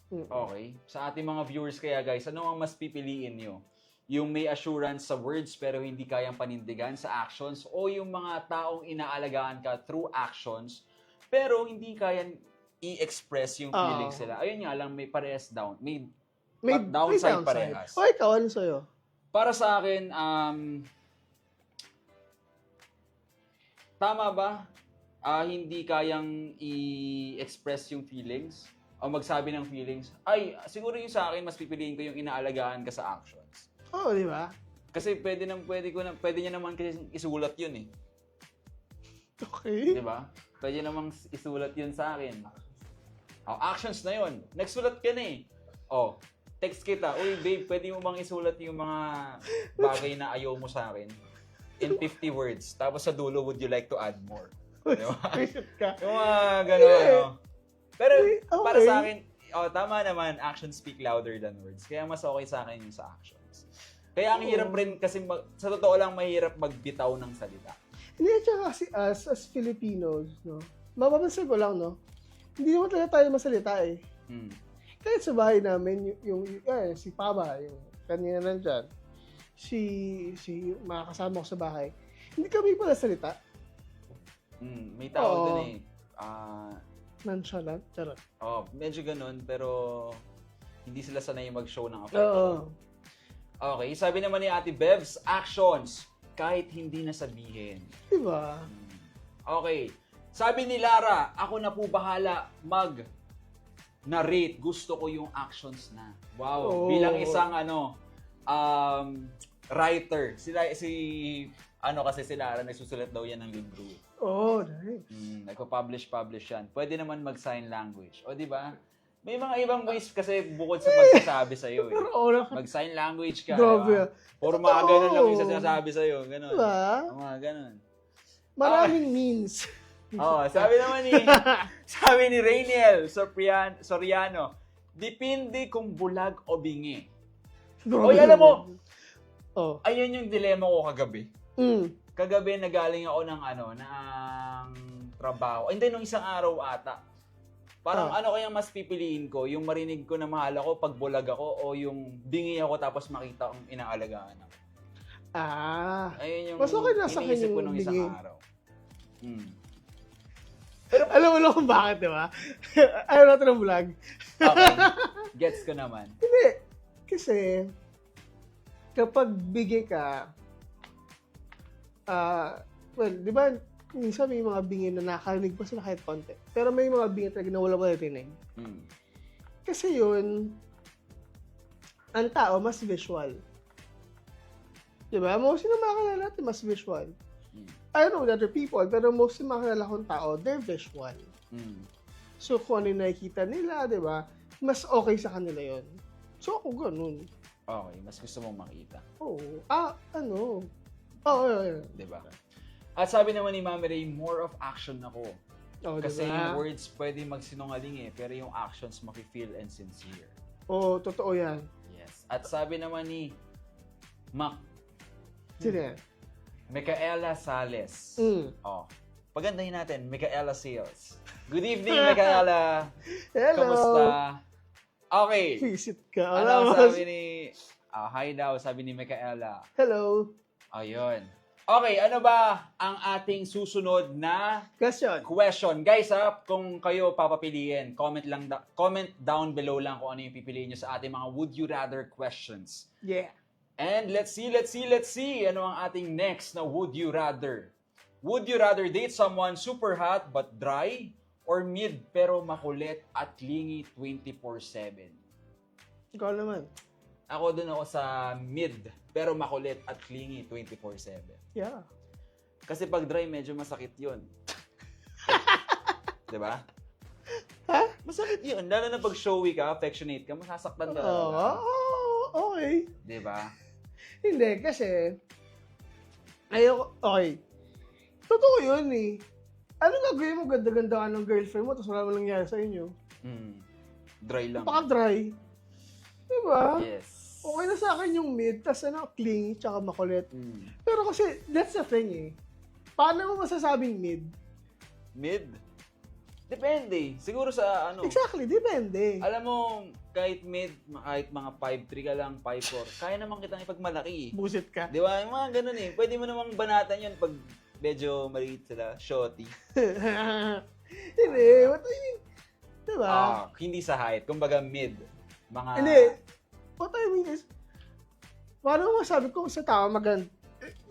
S1: Okay. Sa ating mga viewers kaya guys, ano ang mas pipiliin nyo? Yung may assurance sa words pero hindi kayang panindigan sa actions o yung mga taong inaalagaan ka through actions pero hindi kayang i-express yung feelings nila. Ayun nga lang, may parehas down. May downside parehas.
S2: O ikaw, ano sa'yo?
S1: Para sa akin, tama ba? Hindi kayang i-express yung feelings o magsabi ng feelings. Ay, siguro yung sa akin, mas pipiliin ko yung inaalagaan ka sa actions.
S2: Oo, di ba?
S1: Kasi pwede niya naman kasi isulat yun eh.
S2: Okay.
S1: Di ba? Pwede namang isulat yun sa akin. Actions na yun. Nagsulat ka na eh. Text kita. Uy, babe, pwede mo bang isulat yung mga bagay na ayaw mo sa akin? In 50 words. Tapos sa dulo, would you like to add more? Di ba?
S2: ka.
S1: Yung mga gano'n. Pero
S2: Okay.
S1: para sa akin, tama naman, actions speak louder than words. Kaya mas okay sa akin yung sa actions. Kaya ang hirap rin kasi, sa totoo lang, mahirap magbitaw ng salita.
S2: Hindi, tsaka kasi as Filipinos, no? Mapapansin ko lang, no? Hindi naman talaga tayo masalita eh.
S1: Mm.
S2: Kahit sa bahay namin, si Papa, yung kanina nandyan, si mga kasama ko sa bahay, hindi kami pala salita.
S1: May tawag
S2: Oo.
S1: dun eh.
S2: Nonchalant, charot.
S1: Medyo ganun, pero hindi sila sanay mag-show ng
S2: Oo.
S1: affection. Okay, sabi naman ni Ate Bebs, actions, kahit hindi na sabihin.
S2: Diba?
S1: Okay, sabi ni Lara, ako na po bahala mag-narrate. Gusto ko yung actions na. Wow,
S2: Oh.
S1: bilang isang writer. Kasi si Lara, nagsusulat daw yan ng libro.
S2: Oh, nice.
S1: Nagpa-publish yan. Pwede naman mag-sign language. O, di ba? May mga ibang ways kasi bukod sa pagsasabi sa'yo.
S2: Pero oras.
S1: Mag-sign language ka.
S2: Grabe.
S1: Diba? Puro mga ganun lang yung sinasabi sa'yo. Ganun.
S2: Diba?
S1: Mga ganun.
S2: Maraming means.
S1: Sabi ni Rainiel Soriano, depende kung bulag o bingi. Oy, alam mo, ayun yung dilema ko kagabi. Kagabi nagaling ako ng trabaho. Hindi, nung isang araw ata. Parang ano kayang mas pipiliin ko? Yung marinig ko na mahal ako pag bulag ako o yung bingi ako tapos makita kong inaalagaan ako? Ayun yung
S2: mas okay na sa akin
S1: iniisip ko
S2: yung
S1: nung isang
S2: bingi.
S1: araw.
S2: Pero alam mo lang kung bakit, di ba? Ayaw natin ng vlog.
S1: Okay. Gets ko naman.
S2: Hindi. Kasi, kapag bigay ka, di ba, minsan may mga bingi na nakarinig pa sila kahit konti. Pero may mga bingi talaga na wala pa narinig. Kasi yun, ang tao mas visual. Diba? Mostly na makakilala natin mas visual. I don't know with other people, pero mostly makakilala kong tao, they're visual. So, kung ano yung nakikita nila, diba? Mas okay sa kanila yun. So, ako ganun.
S1: Okay, mas gusto mong makita.
S2: Oo. Ano? Oo, yun.
S1: Diba? At sabi naman ni Mami Ray, more of action ako.
S2: Oh,
S1: Kasi
S2: diba?
S1: yung words pwede magsinungaling pero yung actions mafe-feel and sincere.
S2: Oo, totoo yan.
S1: Yes. At sabi naman ni Mac,
S2: Sino yan?
S1: Micaela Sales.
S2: Oh.
S1: Pagandahin natin, Micaela Sales. Good evening, Micaela.
S2: Hello.
S1: Kamusta? Okay.
S2: Visit ka.
S1: Ano sabi ni... hi daw, sabi ni Micaela.
S2: Hello.
S1: Ayun. Okay, ano ba ang ating susunod na question? Guys, kung kayo papapiliin, comment down below lang kung ano yung pipiliin nyo sa ating mga would you rather questions.
S2: Yeah.
S1: And let's see. Ano ang ating next na would you rather? Would you rather date someone super hot but dry or mid pero makulit at clingy 24/7?
S2: Ikaw naman.
S1: Ako dun ako sa mid pero makulit at clingy 24/7.
S2: Yeah.
S1: Kasi pag dry, medyo masakit yun. Diba?
S2: Ha?
S1: Masakit yun. Lalo na pag showy ka, affectionate ka, masasaktan ka.
S2: Okay.
S1: Diba?
S2: Hindi, kasi, okay. Totoo yun eh. Ano gagawin mo? Ganda-ganda ka ng girlfriend mo, tapos wala mo nangyari sa inyo.
S1: Dry lang.
S2: Napaka-dry. Diba?
S1: Yes.
S2: Okay na sa akin yung mid, tas clingy, tsaka makulit. Pero kasi, that's the thing eh. Paano mo masasabing mid?
S1: Mid? Depende. Siguro sa ano.
S2: Exactly, depende.
S1: Alam mo, kahit mid, kahit mga 5'3 ka lang, 5'4, kaya naman kitang ipagmalaki.
S2: Busit ka.
S1: Di ba? Yung mga ganun eh. Pwede mo namang banatan yun pag medyo maliit sila. Shorty.
S2: Hindi, what I mean, diba?
S1: Hindi sa height. Kumbaga mid. Mga...
S2: Hindi. What I mean is, paano mo masabi kung sa tao maganda?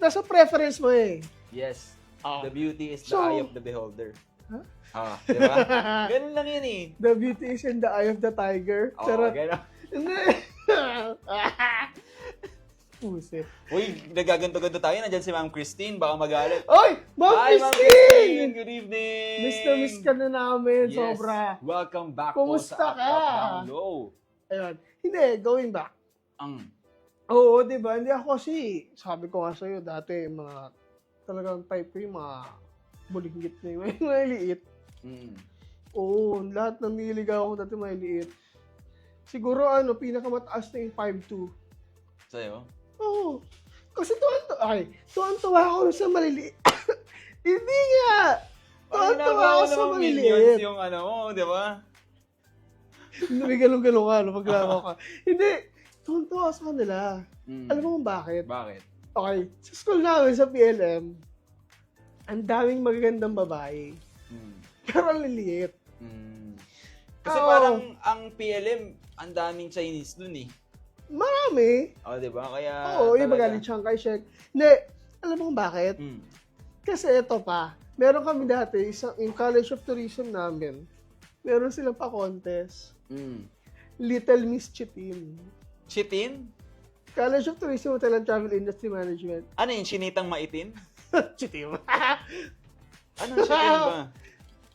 S2: Nasa preference mo eh.
S1: Yes. The beauty is the
S2: So,
S1: eye of the beholder.
S2: Huh?
S1: Diba? Ganun lang yun eh.
S2: The beauty is in the eye of the tiger.
S1: Ganun.
S2: Hindi. Pusit.
S1: Uy, nagaganto-ganto tayo. Nandyan si Ma'am Christine. Baka magalit.
S2: Oy! Ma'am
S1: Hi, Ma'am
S2: Christine!
S1: Christine! Good evening!
S2: Miss ka na namin.
S1: Yes.
S2: Sobra.
S1: Welcome back
S2: Kumusta
S1: po sa
S2: ka?
S1: Up, Down, Low.
S2: Ayun. Hindi, going back.
S1: Ang...
S2: Oo, di ba? Hindi ako kasi, sabi ko nga sa'yo, dati mga, talagang type ko yung mga bulinggit na yung mga liit. Oo, lahat ng niligaw ako dati mga liit. Siguro pinakamataas na yung 5'2".
S1: Sa'yo?
S2: Oo. Kasi tuwan-tuwa ako sa maliliit. Hindi nga! Tuwan-tuwa ako sa maliliit.
S1: Yung ano mo, di ba?
S2: May galong-galong ka, paglaro ka. Hindi, tuwan-tuwa ako sa kanila. Alam mo kung bakit?
S1: Bakit?
S2: Okay, sa school namin, sa PLM, ang daming magagandang babae. Pero ang liliit.
S1: Kasi parang ang PLM, ang daming Chinese dun eh.
S2: Marami.
S1: Di ba? Kaya
S2: Oo, yung magaling Chiang Kai-shek. Hindi, alam mo kung bakit? Kasi ito pa, meron kami dati, yung College of Tourism namin, meron silang pa-contest. Little Miss Chitin.
S1: Chitin?
S2: College of Tourism, Hotel and Travel Industry Management.
S1: Ano yung chinitang maitin?
S2: Chitin.
S1: Anong chitin ba?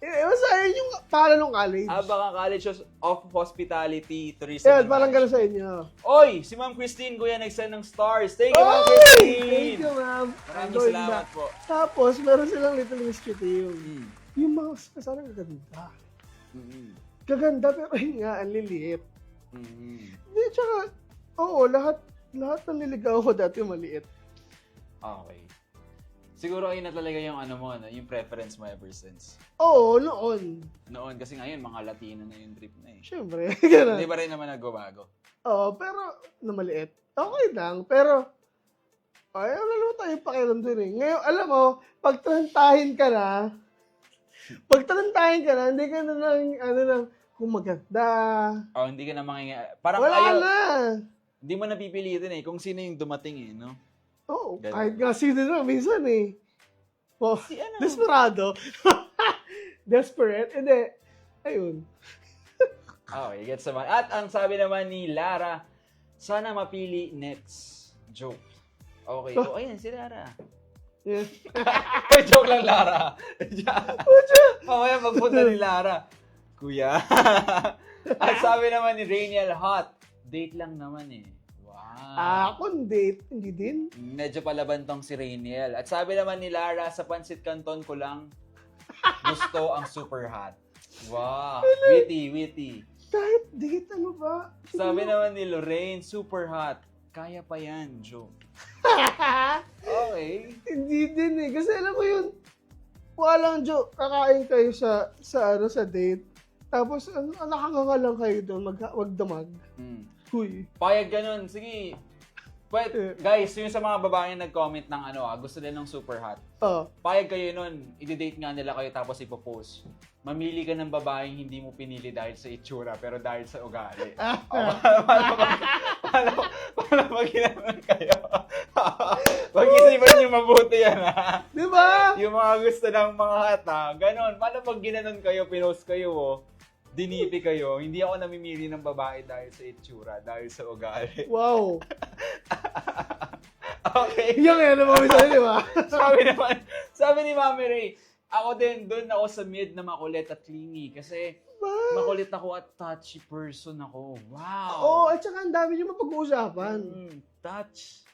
S2: Basta yun yung pangalan ng college.
S1: Baka College of Hospitality, Tourism.
S2: Parang gano'n sa inyo.
S1: Oy, si Ma'am Christine, kuya, nag-send ng stars. Thank you, Ma'am Christine!
S2: Thank you, ma'am.
S1: Maraming salamat po.
S2: Tapos, meron silang Little Miss Chitin. Yung mga kasama gaganda. Gaganda, pero yun nga, ang liliit. Hindi, tsaka, lahat ng niligaw ko dati maliit.
S1: Okay. Siguro ayun na talaga yung ano mo, yung preference mo ever since.
S2: Oo, noon.
S1: Noon, kasi ngayon, mga Latino na yung trip na eh.
S2: Siyempre, gano'n.
S1: Hindi ba rin naman nagbabago?
S2: Oo, pero, na maliit. Okay lang, pero, alam mo tayo pakialam dun eh. Ngayon, alam mo, pag tarantahin ka na, hindi ka na lang, kung maganda.
S1: Hindi ka na parang
S2: wala na.
S1: Hindi mo napipilitin eh, kung sino yung dumating eh, no?
S2: Oo,
S1: Ganun.
S2: kahit nga sino na, minsan eh. Oh,
S1: Si ano?
S2: desperado. Desperate. Hindi. Ayun.
S1: Okay, gets naman. At ang sabi naman ni Lara, sana mapili next. Joke. Okay. Oh, ayan, si Lara.
S2: Yeah.
S1: Joke lang, Lara. Mamaya magpunta ni Lara. Kuya. At sabi naman ni Rainiel, hot. Date lang naman eh. Wow.
S2: Ako, date. Hindi din.
S1: Medyo palabantong si Rainiel. At sabi naman ni Lara, sa Pansit Canton ko lang gusto ang super hot. Wow. Witty.
S2: Kahit date, ano ba?
S1: Sabi naman ni Lorraine, super hot. Kaya pa yan, joke. Okay.
S2: Hindi din eh. Kasi alam mo yun, walang joke. Kakain kayo sa date. Tapos, nakanganga lang kayo doon. Wag damag. Huy.
S1: Payag ganun. Sige. But, guys, yung sa mga babae nag-comment ng gusto din ng super hot. Payag kayo nun. I-date nga nila kayo tapos ipopost. Mamili ka ng babaeng hindi mo pinili dahil sa itsura pero dahil sa ugali. Paano pag ginanon kayo? Pag-isipan niyo mabuti yan, ha?
S2: Di ba?
S1: Yung mga gusto ng mga hata, ganon. Paano pag ginanon kayo, pinost kayo, dinipi kayo, hindi ako namimili ng babae dahil sa itsura, dahil sa ugali.
S2: Wow.
S1: Okay.
S2: Yung naman sa'yo, di ba?
S1: sabi ni Mami Ray, ako din, doon ako sa mid na makulit at clingy. Kasi makulit ako at touchy person ako. Wow.
S2: Oo, at saka ang dami niyo mapag-uusapan.
S1: Touch.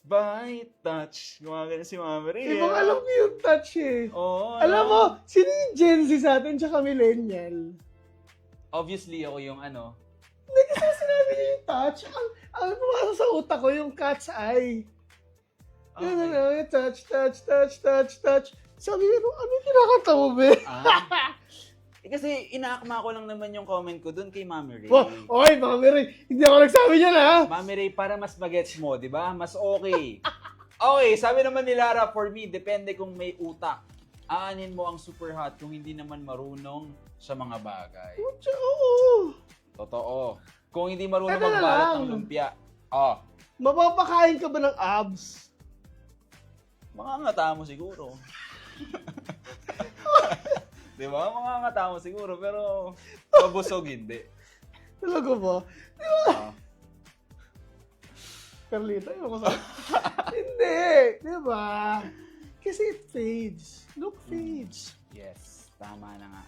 S1: By touch. Gumagana si Mami Ray.
S2: Ibang alam ko yung touch eh.
S1: Oo.
S2: Alam mo, sino yung Gen Z sa atin tsaka millennial?
S1: Obviously, ako yung
S2: Hindi kasi sinabi niya yung touch. Ang pumasok sa utak ko yung cat's eye.
S1: Okay.
S2: Yung touch. Sabi niya, ano kinakanta mo, be?
S1: Kasi inaakma ko lang naman yung comment ko doon kay Mami Ray.
S2: Oy, Mami Ray, hindi ako nagsabi niyan, ha?
S1: Mami Ray, para mas magets mo, di ba? Mas okay. Okay, sabi naman ni Lara, for me, depende kung may utak. Aanin mo ang super hot kung hindi naman marunong sa mga bagay.
S2: Oo.
S1: Totoo. Kung hindi marunong
S2: Teka
S1: magbalot
S2: lang.
S1: ng lumpia.
S2: Mapapakain ka ba ng abs?
S1: Mangangata mo siguro. Di ba? Mangangata mo siguro, pero mabusog hindi.
S2: Talaga ba? Carlita, yun ako sa... Hindi. Di ba? Kasi it fades. Look fades.
S1: Yes, tama na nga.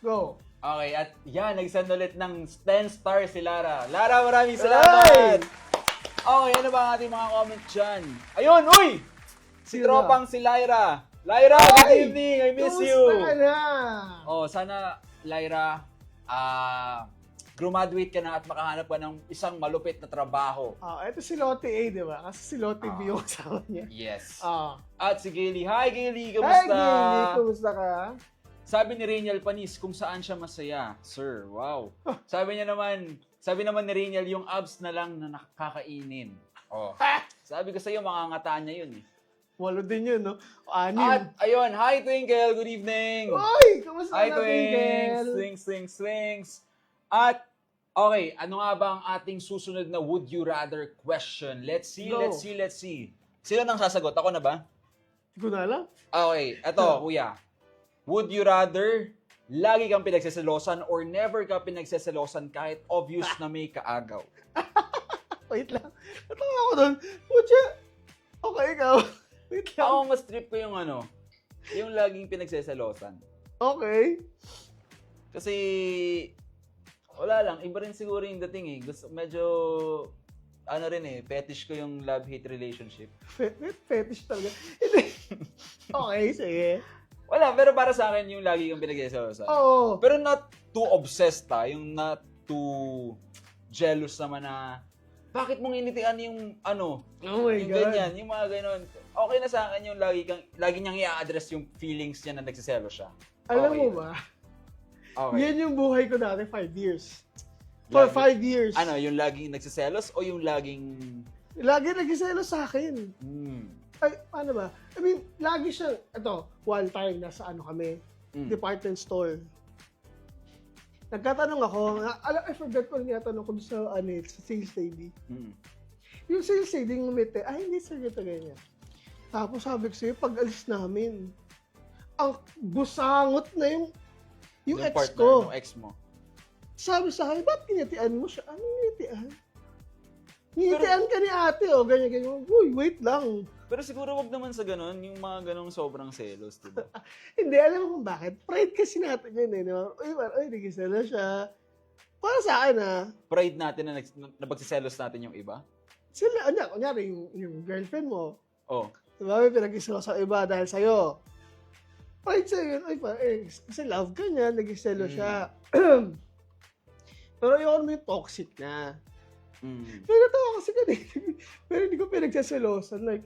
S2: Go.
S1: Okay, at yan, nagsend ulit ng 10 stars si Lara. Lara, maraming salamat! Okay, ano ba ang ating mga comment dyan? Ayun, uy! Si
S2: Sino?
S1: tropang si Lyra. Lyra, good evening! I miss you!
S2: Kumusta ka na?
S1: Sana, Lyra, graduate ka na at makahanap ka ng isang malupit na trabaho.
S2: Ito si Lotte A, di ba? Kasi si Lotte B yung kasama niya.
S1: Yes.
S2: Ah.
S1: At si Gaily. Hi, Gaily!
S2: Hi,
S1: Kamusta?
S2: Gaily! Kumusta ka?
S1: Sabi ni Rainiel Panis kung saan siya masaya. Sir, wow. Sabi naman ni Rainiel, yung abs na lang na nakakainin. Sabi ko sa'yo, makangataan niya yun eh.
S2: 8 din yun, no? 6.
S1: At, ayun, hi Twinkle, good evening.
S2: Oy! Kamusta
S1: Hi
S2: na, Twinkle?
S1: Swings. At, okay, ano nga ba ang ating susunod na would you rather question? Let's see. Sino nang sasagot? Ako na ba?
S2: Hindi ko na alam.
S1: Okay, eto, kuya. Would you rather lagi kang pinagseselosan or never ka pinagseselosan kahit obvious na may kaagaw?
S2: Wait lang. Natawa ako doon. Pucha! Okay, ikaw. Wait lang.
S1: Ako mas trip ko yung yung laging pinagseselosan.
S2: Okay.
S1: Kasi, wala lang, iba rin siguro yung dating eh. Gusto, medyo, fetish ko yung love-hate relationship.
S2: Fetish talaga. Hindi. Okay, sige.
S1: Wala, pero para sa akin yung lagi kang pinagseselosan.
S2: Oo.
S1: Pero not too obsessed yung not too jealous naman na, bakit mong initian yung
S2: Oh my
S1: yung
S2: God.
S1: ganyan, yung mga ganon. Okay na sa akin yung lagi niyang i-address yung feelings niya na nagsiselo siya.
S2: Alam
S1: Okay
S2: mo
S1: yun.
S2: ba?
S1: Okay.
S2: Yan yung buhay ko dati 5 years. For 5 years.
S1: Yung laging nagsiselos o yung laging...
S2: Lagi nagkiselo sa akin. Ay, paano ba? I mean, lagi siya, one time nasa kami, department store. Nagkatanong ako, I forgot ko yung tanong ko sa sales lady. Yung sales lady yung umite, hindi sir, ito ganyan. Tapos sabi ko sa'yo, pag alis namin, ang busangot na yung ex
S1: partner,
S2: ko.
S1: yung ex mo.
S2: Sabi sa akin, ba't kinitian mo siya? Anong kinitian? Kinitian ka ni ate, o ganyan. Uy, wait lang.
S1: Pero siguro wag naman sa ganun, yung mga ganong sobrang selos, diba?
S2: Hindi, alam mo kung bakit? Pride kasi natin yun eh. Uy, nagisala siya. Para sa akin
S1: Pride natin na napagsiselos natin yung iba?
S2: sila, kunyari, yung girlfriend mo,
S1: Oh.
S2: diba, may pinag-isalo sa iba dahil sa'yo. Pride sa'yo yun, kasi love ka niya, nagisalo siya. Pero yung yung toxic na. Pero natawa kasi kanina. Pero hindi ko pinagsaselosan. Like,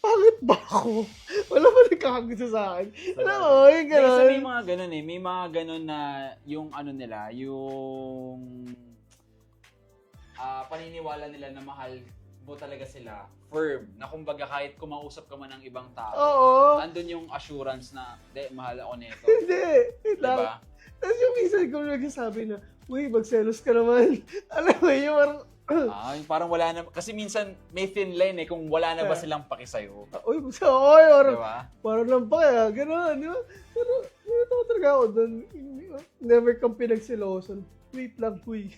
S2: pangit ba ako? Wala ba nagkakagusto sa akin? Alam mo, yung gano'n.
S1: May mga ganun eh. May mga ganun na yung ano nila, yung paniniwala nila na mahal mo talaga sila firm. Na kumbaga kahit kumausap ka man ng ibang tao,
S2: Oo.
S1: andun yung assurance na, mahal ako nito.
S2: Hindi. Wait lang.
S1: Diba?
S2: Tapos yung minsan ko nagsasabi na, uy, magselos ka naman. Alam mo, yung
S1: Yung parang wala na, kasi minsan may thin line eh, kung wala na ba silang paki sa'yo.
S2: uy, parang,
S1: Diba?
S2: parang lang pa kaya, gano'n, di ba? Pero, natawa talaga ako doon. Never kang pinagsilosan. Wait lang, huy.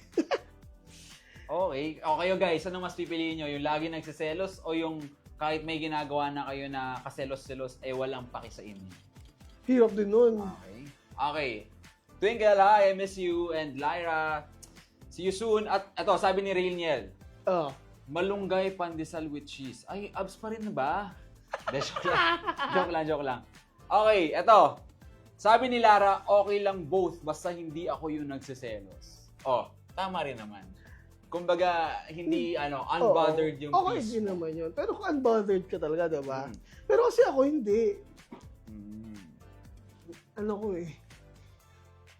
S1: Okay. O kayo guys, ano mas pipiliin nyo? Yung lagi nagsiselos o yung kahit may ginagawa na kayo na kaselos-selos, walang paki sa inyo?
S2: Hirap din nun.
S1: Okay. Twinkle, I miss you, and Lyra, see you soon. At ito, sabi ni Rainiel, malunggay pandesal with cheese. Ay, abs pa rin ba? Joke lang. Okay, ito. Sabi ni Lara, okay lang both, basta hindi ako yung nagsiselos. Tama rin naman. Kumbaga, hindi, unbothered yung
S2: okay,
S1: peace.
S2: din naman yun. Pero kung unbothered ka talaga, diba? Pero kasi ako hindi. Ano ko eh.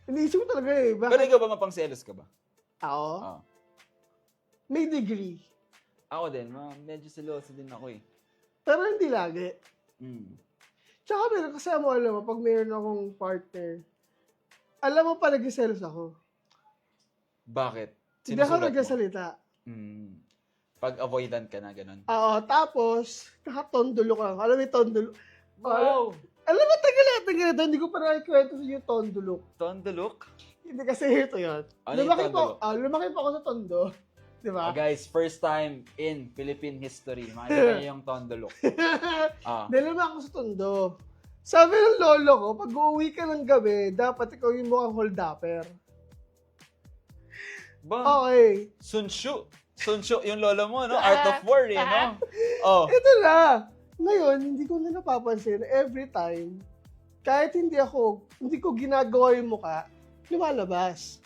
S2: Iniisip ko talaga eh. Bakit?
S1: Pero ikaw ba mapangselos ka ba?
S2: Ako? May degree.
S1: Ako din, medyo seloso din ako eh.
S2: Pero hindi lagi. Tsaka meron, kasi alam mo, pag meron akong partner, alam mo pa nag-selos ako.
S1: Bakit?
S2: Hindi ako
S1: Sinusulat mo?
S2: nagsasalita.
S1: Pag avoidant ka na, ganun.
S2: Oo, tapos, kakatondolo ka. Alam mo yung tondolo?
S1: Wow!
S2: Alam mo, tagal hindi ko pa nakikwento sa yung tondolo.
S1: Tondolok?
S2: Hindi kasi ito yun.
S1: Ano yung tondolo?
S2: Lumaki pa ako sa tondo. Di ba?
S1: Guys, first time in Philippine history, makikita niyo yung tondolok.
S2: Lumaki ako sa tondo. Sabi ng lolo ko, pag uuwi ka ng gabi, dapat ikaw yung mukhang hold-upper. Okay.
S1: Sun Tzu, yung lolo mo, no? Art of War, eh, no?
S2: Ito na. Ngayon, hindi ko na napapansin every time, kahit hindi ko ginagawa yung mukha, lumalabas.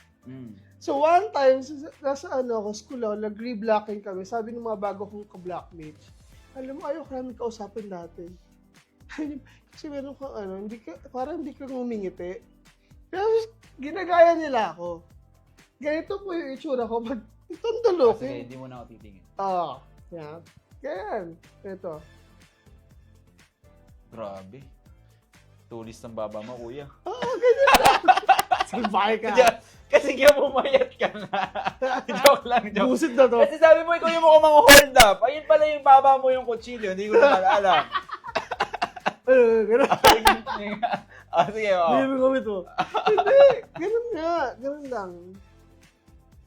S2: So one time, nasa school ako, nag-re-blocking kami, sabi ng mga bago kong ka-blockmates, alam mo, ayaw ka namin kausapin dati. Kasi meron kang parang hindi ka ngumingiti. Pero ginagaya nila ako. Ganito po yung itsura ko pag tondolo.
S1: Sige, hindi mo na ako titingin.
S2: Yeah. Ganyan. Ito.
S1: Grabe. Tulis ng baba mo, kuya.
S2: Ganyan lang. Salbay ka.
S1: Kasi kaya pumayat ka na. Joke lang.
S2: Busit na to.
S1: Kasi sabi mo, ikaw yung mukhang mga hold up. Ayun pala yung baba mo yung kutsilyo. Hindi ko na alam.
S2: Ganun.
S1: Sige,
S2: Hindi mo kami to. Hindi. Ganun nga. Ganun lang.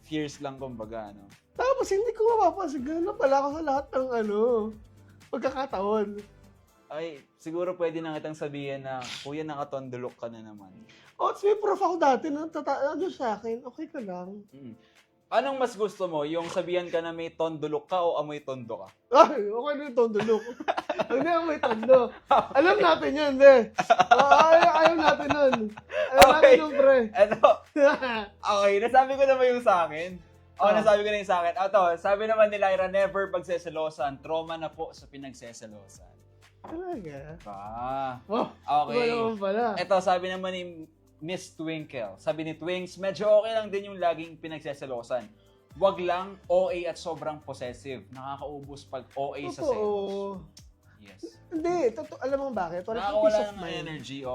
S1: Fierce lang kumbaga, no?
S2: Tapos hindi ko mapapansin. Ganun na pala ako sa lahat ng pagkakataon.
S1: Ay, siguro pwede na kitang sabihin na, kuya, nakatondolok ka na naman.
S2: May prof ako dati na sa akin, okay ka lang.
S1: Anong mas gusto mo? Yung sabihan ka na may tondolok ka o amoy tondo ka?
S2: Ay, okay na yung tondolok. Huwag na may tondo. Alam natin yun, ayaw natin nun. Ayaw natin nun, pre.
S1: Okay, nasabi ko naman yung sa akin. Nasabi ko na yung sa akin. Sabi naman ni Lyra, never pagseselosan. Trauma na po sa pinagseselosan.
S2: Talaga?
S1: Okay.
S2: Wala pala.
S1: Ito, sabi naman ni Miss Twinkle. Sabi ni Twinks, medyo okay lang din yung laging pinagseselosan. Wag lang OA at sobrang possessive. Nakakaubos pag OA sa selos. Yes.
S2: Hindi, alam mo bakit?
S1: Nakakawala ng energy.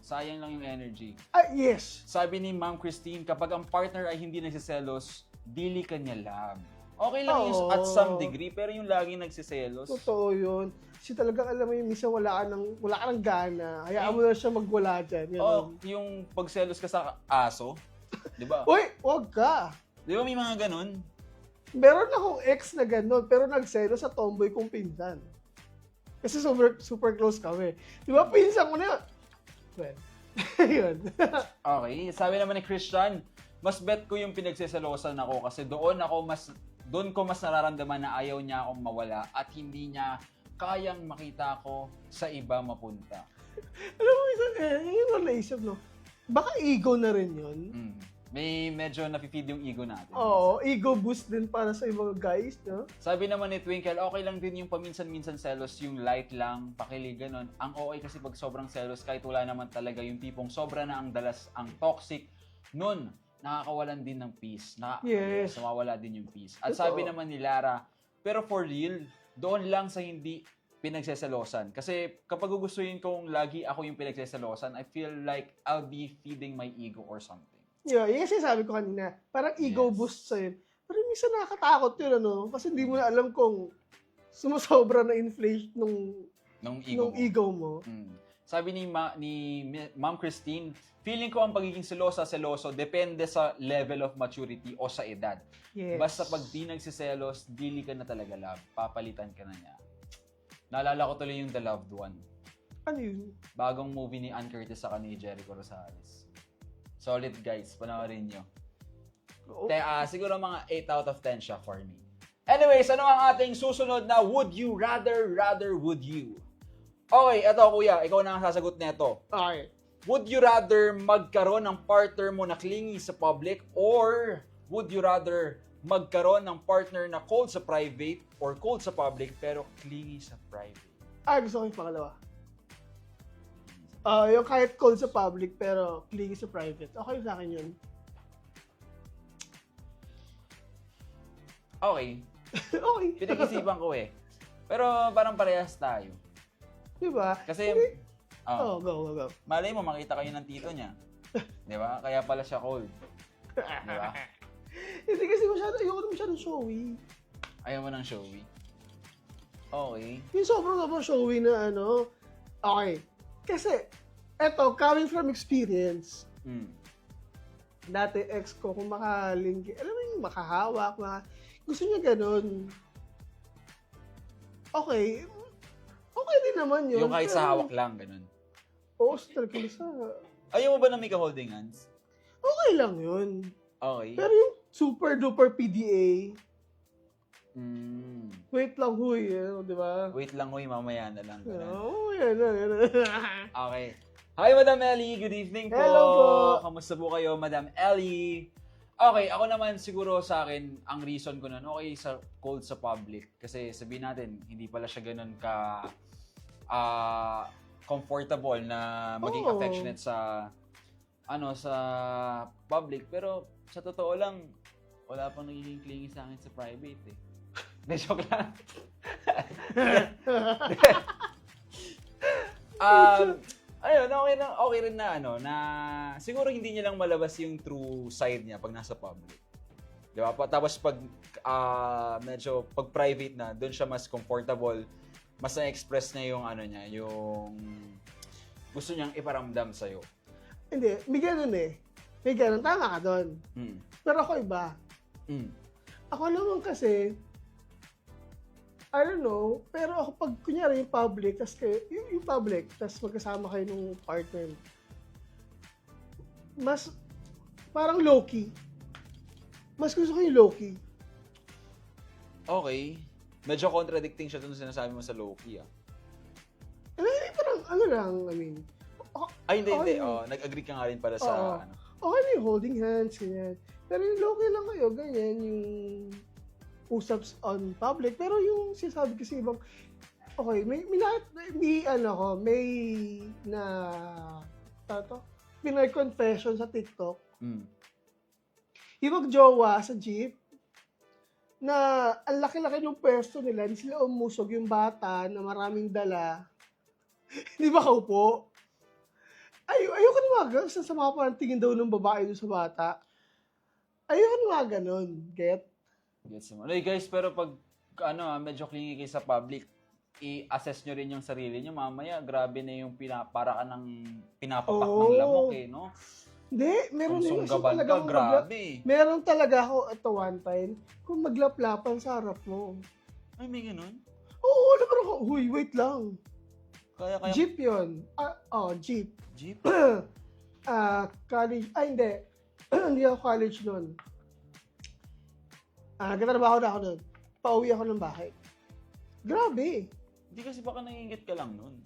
S1: Sayang lang yung energy.
S2: Yes.
S1: Sabi ni Ma'am Christine, kapag ang partner ay hindi nagsiselos, dili ka niya love. Okay lang yung at some degree, pero yung laging nagsiselos.
S2: Totoo yun. Kasi talagang alam mo yung minsan wala ka ng gana. Hayaan mo na siya magwala dyan.
S1: Yung pagselos ka sa aso, Di ba?
S2: Uy, wag ka.
S1: Di ba may mga ganun?
S2: Meron akong ex na gano'n, pero nagselo sa tomboy kong pinsan. Kasi super, super close kami. Di ba, pinsan ko na yun. Well, yun.
S1: Okay, sabi naman ni Christian, mas bet ko yung pinagseselosan ako kasi doon ko mas nararamdaman na ayaw niya akong mawala at hindi niya kayang makita ko sa iba mapunta.
S2: Alam mo, yun ang naisip, no? Baka ego na rin yun.
S1: May medyo nafe-feed yung ego natin.
S2: Oo, ego boost din para sa ibang guys, no?
S1: Sabi naman ni Twinkle, okay lang din yung paminsan-minsan selos, yung light lang, pakilig, ganun. Ang okay kasi pag sobrang selos, kahit wala naman talaga yung tipong sobra na ang dalas, ang toxic, nun, nakakawalan din ng peace.
S2: Yes.
S1: Mawawala din yung peace. At sabi naman ni Lara, pero for real, doon lang sa hindi pinagseselosan. Kasi kapag gugustuhin kong lagi ako yung pinagseselosan, I feel like I'll be feeding my ego or something.
S2: Yeah, yung sabi ko kanina, parang ego boost sa'yo. Pero minsan nakakatakot yun, ano? Kasi hindi mo na alam kung sumusobra na inflation nung ego mo.
S1: Sabi ni Ma'am Christine, feeling ko ang pagiging seloso depende sa level of maturity o sa edad.
S2: Yes.
S1: Basta pag di nagsiselos, dili ka na talaga love. Papalitan ka na niya. Naalala ko tuloy yung The Loved One.
S2: Ano yun?
S1: Bagong movie ni Ann Curtis sa ni Jericho Rosales. Solid guys, panoorin nyo. Siguro mga 8 out of 10 siya for me. Anyways, ano ang ating susunod na would you rather would you? Okay, eto kuya, ikaw na ang sasagot nito.
S2: Okay.
S1: Would you rather magkaroon ng partner mo na clingy sa public or would you rather magkaroon ng partner na cold sa private or cold sa public pero clingy sa private?
S2: Gusto ko yung pangalawa. Yung kahit cold sa public pero clingy sa private. Okay sa akin yun.
S1: Okay.
S2: Okay.
S1: Pinag-isipan ko eh. Pero parang parehas tayo.
S2: Diba?
S1: Kasi,
S2: go.
S1: malay mo, makita kayo ng tito niya. Di ba? Kaya pala siya cold. Di ba?
S2: Hindi kasi ayoko na masyadong showy.
S1: Ayaw mo ng showy. Okay.
S2: Yung sobrang showy na ano. Okay. Kasi, eto, coming from experience, dati ex ko, kung makalingki, alam mo yung makahawak, gusto niya ganun. Okay. Okay din naman yun.
S1: Yung kahit sa hawak lang, ganun.
S2: Oo, talaga sa...
S1: Ayaw mo ba na may ka-holding hands?
S2: Okay lang yun.
S1: Okay.
S2: Pero yung super duper PDA,
S1: Mm.
S2: wait lang huy, di ba?
S1: Wait lang, huy, mamaya na lang. Ganun.
S2: Oo, yan.
S1: Okay. Hi, Madam Ellie. Good evening po.
S2: Hello po.
S1: Kamusta po kayo, Madam Ellie? Okay, ako naman siguro sa akin, ang reason ko nun, okay sa cold sa public. Kasi sabihin natin, hindi pala siya ganun ka comfortable na maging affectionate sa sa public. Pero sa totoo lang, wala pang nagiging clingy sa akin sa private eh. De, joke lang. Ayun, okay rin na na siguro hindi niya lang malabas yung true side niya pag nasa public. Di ba? Tapos pag medyo pag private na, doon siya mas comfortable, mas na-express niya yung niya, yung gusto niyang iparamdam sa'yo.
S2: Hindi, may ganun eh. May ganun, tama ka doon. Pero ako iba. Ako naman kasi, I don't know, pero ako pag kunyari yung public, tas yung public, tas magkasama kayo nung partner, mas parang low-key. Mas gusto ko yung low-key.
S1: Okay. Medyo contradicting siya dun sa sinasabi mo sa low-key
S2: Parang lang, I mean.
S1: Hindi. Nag-agree ka nga rin pala sa
S2: Okay na yung holding hands, ganyan. Pero yung low-key lang kayo, ganyan, yung usaps on public. Pero yung sinasabi kasi ibang, okay, may confession sa TikTok. Yung mag-jowa sa jeep, na ang laki-laki ng pwesto nila, hindi sila umusog yung bata na maraming dala. Di ba kaupo? Ayoko na mga sa mga pantingin daw ng babae doon sa bata. Ayoko na mga ganun. Get?
S1: Gets mo. Okay, guys, pero pag medyo clingy kayo sa public, i-assess nyo rin yung sarili nyo. Mamaya, grabe na yung para ka ng pinapapak ng lamok no?
S2: Hindi, meron
S1: Kung
S2: din kasi
S1: sunggaban
S2: talaga
S1: ka,
S2: akong
S1: grabe.
S2: meron talaga ako ito one time, kung maglaplapan sa harap mo.
S1: Ay, may ganun?
S2: Oo, naman ako. Huy, wait lang.
S1: Kaya.
S2: Jeep yun. Jeep.
S1: Jeep?
S2: College. Hindi. Hindi ako college nun. Nagtatrabaho na ako nun. Pauwi ako ng bahay. Grabe.
S1: Hindi kasi baka nangingit ka lang nun.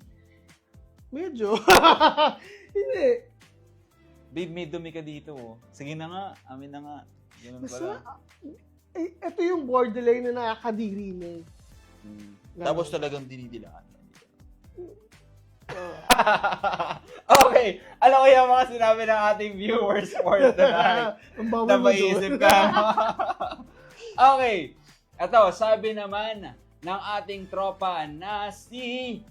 S2: Medyo. Hindi.
S1: Babe, may dumi ka dito. Oh. Sige na nga, amin na nga. Ganun
S2: Basta,
S1: pala.
S2: ito yung borderline na nakakadiri na eh.
S1: Tapos talagang dinidilaan.
S2: Ah.
S1: Okay, alam ko yung mga sinabi ng ating viewers for tonight.
S2: Ang bawal
S1: Na
S2: mo
S1: maisip
S2: doon.
S1: ka. Okay, ito, sabi naman ng ating tropa na si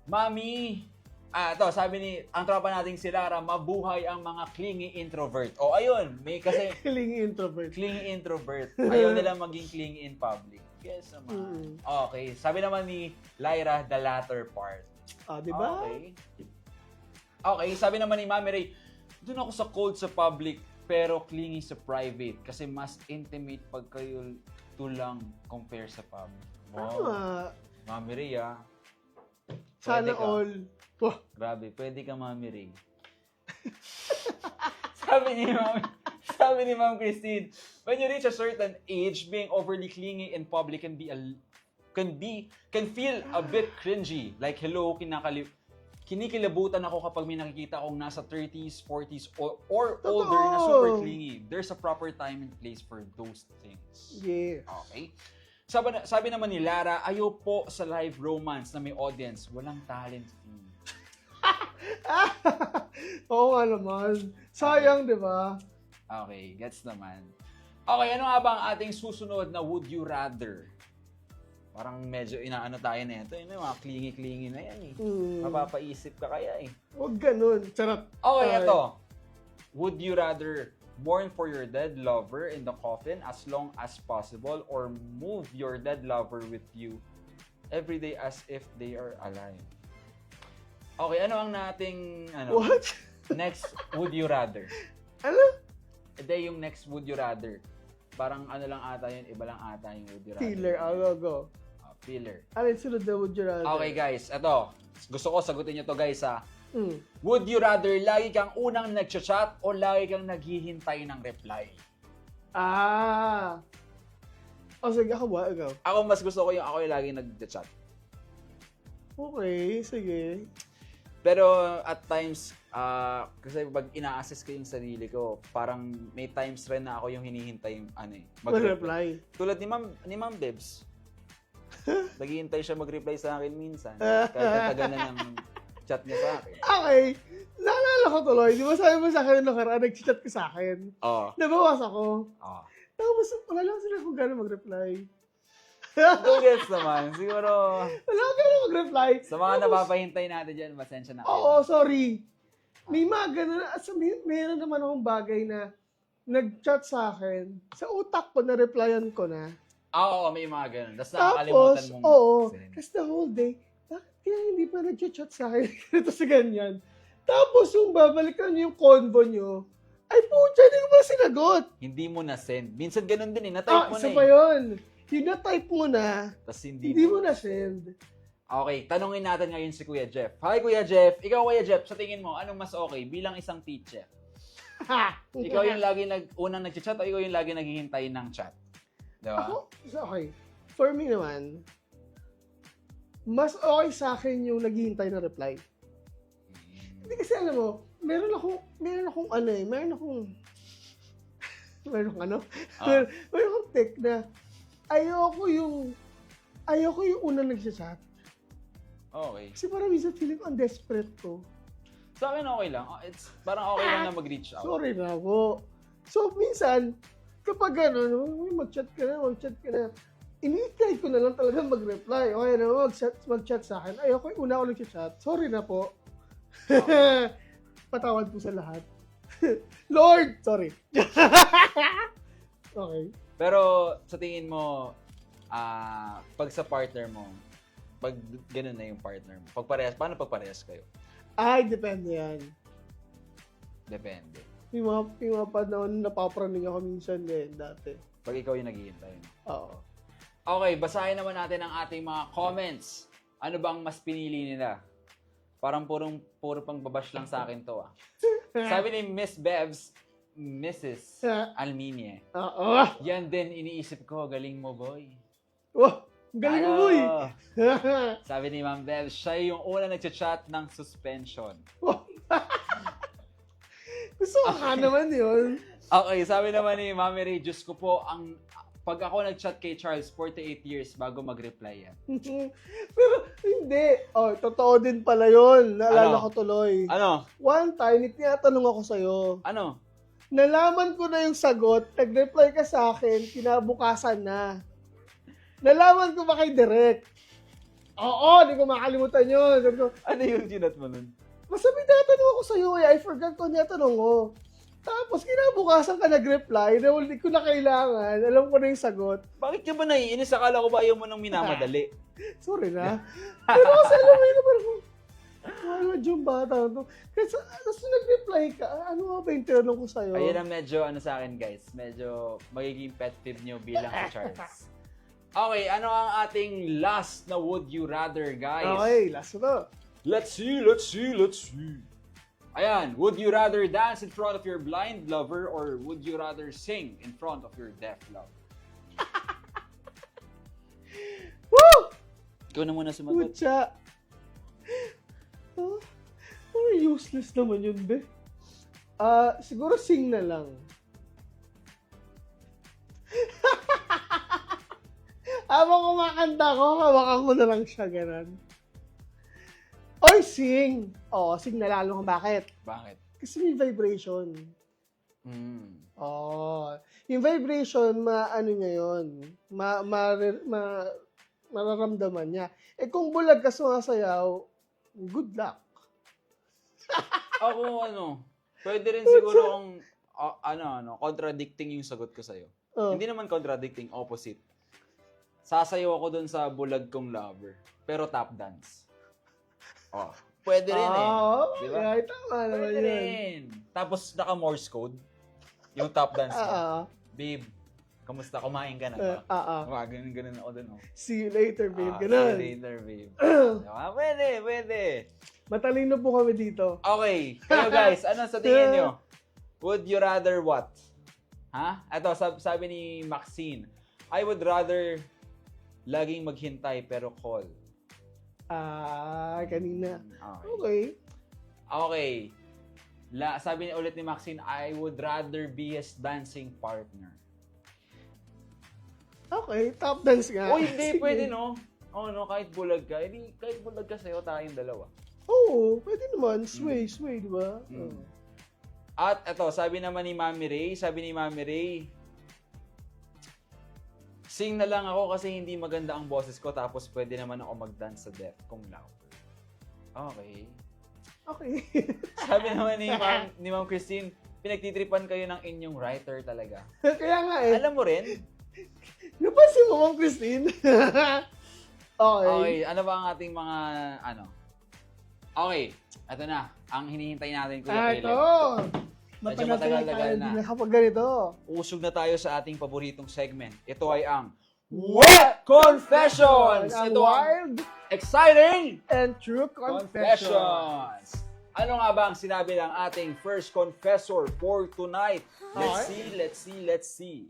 S1: Mami. Ito, sabi ang tropa nating si Lara, mabuhay ang mga clingy introvert. O, ayun, may kasi
S2: Clingy introvert.
S1: clingy introvert. Ayaw nila maging clingy in public. Yes naman. Okay, sabi naman ni Lyra, the latter part.
S2: Di ba?
S1: Okay, sabi naman ni Mami Ray, doon ako sa cold sa public, pero clingy sa private. Kasi mas intimate pag kayo lang compare sa public. Wow. Mami Ray,
S2: Sana
S1: Pwede ka.
S2: all. Wah,
S1: Grabe, pwede ka, Mami Ray. sabi ni Ma'am Christine, when you reach a certain age, being overly clingy in public can feel a bit cringy. Like, hello, kinikilabutan ako kapag may nakikita akong nasa 30s, 40s, or older na super clingy. There's a proper time and place for those things.
S2: yeah.
S1: Okay? Sabi naman ni Lara, ayaw po sa live romance na may audience, walang talent fee.
S2: Oo nga naman. Sayang, di ba?
S1: Okay, gets naman. Okay, ano nga ba ang ating susunod na would you rather? Parang medyo inaano tayo na ito. Yung mga clingy-clingy na yan eh. Mapapaisip ka kaya eh.
S2: Huwag ganun. Charot.
S1: Okay, ito. Would you rather mourn for your dead lover in the coffin as long as possible or move your dead lover with you every day as if they are alive? Okay, ano ang nating
S2: What?
S1: next would you rather?
S2: Ano?
S1: Ito yung next would you rather. Parang ano lang ata yun, iba lang ata yung would you rather.
S2: Filler. Go.
S1: Filler.
S2: Ano yung sunod na would you rather?
S1: Okay guys, ito. Gusto ko sagutin nyo to guys ha.
S2: Mm.
S1: Would you rather lagi kang unang nagchat-chat o lagi kang naghihintay ng reply?
S2: Sige, ako ba? Ikaw.
S1: Ako mas gusto ko yung ako yung lagi nag-chat.
S2: Okay, sige.
S1: Pero at times, kasi pag ina-assess ko yung sarili ko, parang may times rin na ako yung hinihintay
S2: Mag-reply.
S1: Tulad ni Ma'am Debs. Naghihintay siya mag-reply sa akin minsan. Kahit natagal na ng chat niya sa akin.
S2: Okay. Naalala ko tuloy. Di ba sabi mo sa akin nakaraan, nag-chat ka sa akin?
S1: Oo.
S2: Nabawas ako.
S1: Oo.
S2: Tapos wala lang sila kung gano'n mag-reply.
S1: Two gets naman. Siguro,
S2: Wala ka gano'n mag-reply.
S1: sa mga napapahintay natin dyan, pasensya na kayo.
S2: Oo, sorry. May mga gano'n. Mayroon naman akong bagay na nag-chat sa akin. Sa utak ko, na-replyan ko na.
S1: Oo, may mga ganun. Tapos nakakalimutan
S2: Tapos,
S1: mong
S2: oo.
S1: send.
S2: Kasi the whole day, bakit kaya hindi pa nag-chat sa akin? Ganito sa ganyan. Tapos, yung babalikan nyo yung convo nyo, ay pucha, hindi ko ba sinagot?
S1: Hindi mo na-send. Minsan ganun din eh. Na-type mo na
S2: Isa
S1: eh.
S2: pa yun. Yung na-type mo na,
S1: Tapos
S2: hindi mo na-send.
S1: Okay, tanungin natin ngayon si Kuya Jeff. Hi Kuya Jeff. Ikaw Kuya Jeff, sa tingin mo, anong mas okay bilang isang teacher? Ikaw yung lagi unang nag-chat o ikaw yung lagi naghihintay ng chat? Diba?
S2: Ako, okay. For me naman, mas okay sa akin yung naghihintay na reply. Hindi kasi alam mo, meron akong tech na ayoko yung unang nagsa-chat.
S1: Okay.
S2: Kasi parang minsan feeling ko ang desperate ko.
S1: Sa akin okay lang. It's parang okay lang na mag-reach out.
S2: Sorry na po. So, minsan, kapag gano'n, mag-chat ka na, ini-try ko na lang talaga mag-reply. Okay na, mag-chat sa akin. Ayoko yung una ako nag-chat. Sorry na po. Patawad po sa lahat. Lord! Sorry. Okay.
S1: Pero sa tingin mo, pag sa partner mo, pag ganun na yung partner mo, paano pag parehas kayo?
S2: Ay, depende yan.
S1: Depende.
S2: Yung mga panahon na napapraning ako minsan din dati.
S1: Pag ikaw yung naghihintay.
S2: Oo.
S1: Okay, basahin naman natin ang ating mga comments. Ano bang mas pinili nila? Parang puro pang babash lang sa akin to ah. Sabi ni Miss Bevs, Mrs. Alminie.
S2: Oo.
S1: Yan din iniisip ko, galing mo boy.
S2: Wow, galing mo, boy.
S1: Sabi ni Ma'am Bevs, siya yung una nagchat-chat ng suspension.
S2: Wow. Gusto ko ka naman yun.
S1: Okay, sabi naman ni Mami Ray, Diyos ko po, pag ako nag-chat kay Charles, 48 years bago mag-reply yan.
S2: Pero hindi. Oh, totoo din pala yun. Naalala
S1: Ano?
S2: ko tuloy.
S1: Ano?
S2: One time, tinatanong ako sa'yo.
S1: Ano?
S2: Nalaman ko na yung sagot, nag-reply ka sa akin, kinabukasan na. Nalaman ko ba kay Direk? Oo, di ko makalimutan yun. Sabi ko,
S1: Ano yung ginat mo nun?
S2: masabi tinatanong ako sa'yo eh, I forgot ko niya tanong ko. Tapos kinabukasan ka nag-reply, na hindi ko na kailangan, alam ko na yung sagot.
S1: Bakit ka ba naiinis? Akala ko ba ayaw mo nang minamadali?
S2: Sorry na. Pero kasi alam mo yun naman ako, ano yung bata to? Kasi nag-reply ka, ano nga ba yung tinanong ko sa'yo?
S1: Ayun ang medyo ano sa akin guys. Medyo magiging pet peeve nyo bilang si Charles. Okay, ano ang ating last na would you rather guys?
S2: Okay, last na.
S1: Let's see. Ayan, would you rather dance in front of your blind lover or would you rather sing in front of your deaf lover?
S2: Woo!
S1: Ikaw na muna sumagot.
S2: Pucha! Useless naman yun, be. Siguro sing na lang. Habang kumakanta ko, hawakan ko na lang siya, ganun. Oy, sing! Oo, sing na lalo. Bakit?
S1: Bakit?
S2: Kasi may vibration. Oo. Yung vibration, ano niya yun, mararamdaman niya. Eh kung bulag ka sumasayaw, good luck.
S1: Ako pwede rin siguro kung contradicting yung sagot ko sa'yo.
S2: Oh.
S1: Hindi naman contradicting, opposite. Sasayaw ako dun sa bulag kong lover, pero tap dance. Oh, pwede rin eh.
S2: Oo,
S1: Di ba?
S2: yeah, tama naman
S1: Pwede
S2: yun.
S1: rin. Tapos naka Morse code. Yung tap dance mo.
S2: Oo.
S1: Babe, kamusta? Kumain ka na ba? Ganun ako dun. Oh.
S2: See you later, babe.
S1: See
S2: Ganun.
S1: you later, babe. Diba? Pwede.
S2: Matalino po kami dito.
S1: Okay. Kayo guys, ano sa tingin nyo? Would you rather what? Ha? Ito, sabi ni Maxine, I would rather laging maghintay pero call.
S2: Kanina.
S1: Okay.
S2: Okay.
S1: Sabi ulit ni Maxine, I would rather be his dancing partner.
S2: Okay, top dance nga.
S1: O hindi,
S2: Sige.
S1: pwede no? Kahit bulag ka. Kahit bulag ka sa'yo, tayong dalawa.
S2: Oo, pwede naman. Sway, di ba?
S1: At eto, sabi ni Mami Ray, sing na lang ako kasi hindi maganda ang boses ko tapos pwede naman ako mag-dance sa deaf kung loud. Okay. Sabi naman ni Ma'am Christine, pinagtitripan kayo ng inyong writer talaga.
S2: Kaya nga eh.
S1: Alam mo rin?
S2: Napansin mo, Ma'am Christine?
S1: Okay, ano ba ang ating mga Okay, ito na. Ang hinihintay natin, Kuya Caleb.
S2: Ito!
S1: Medyo matagal
S2: tayo
S1: na.
S2: hindi nakapag ganito.
S1: Usog na tayo sa ating paboritong segment. Ito ay ang Wet Confessions!
S2: Ang
S1: Ito ang
S2: wild
S1: exciting
S2: and true confession.
S1: confessions! Ano nga ba ang sinabi ng ating first confessor for tonight? Let's see.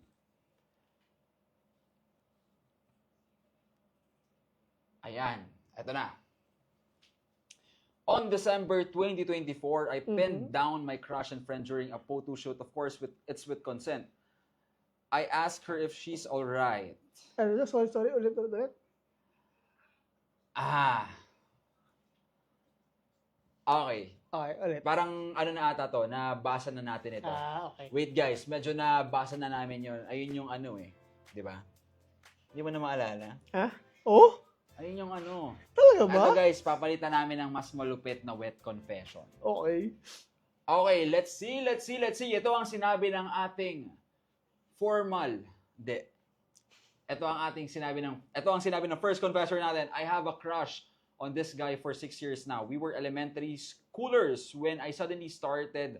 S1: Ayan, eto na. On December 2024, I pinned down my crush and friend during a photo shoot. Of course, it's with consent. I asked her if she's alright.
S2: Sorry, ulit.
S1: Okay.
S2: Okay, ulit.
S1: Parang na ata to, nabasa na natin ito.
S2: Okay.
S1: Wait guys, medyo nabasa na namin yun. Ayun yung di ba? Hindi mo na maalala?
S2: Ha? Oh?
S1: Ayun yung
S2: Talaga ba?
S1: Ito guys, papalitan namin ng mas malupit na wet confession.
S2: Okay.
S1: Okay, let's see. Ito ang sinabi ng ating formal. Ito ang sinabi ng first confessor natin. I have a crush on this guy for 6 years now. We were elementary schoolers when I suddenly started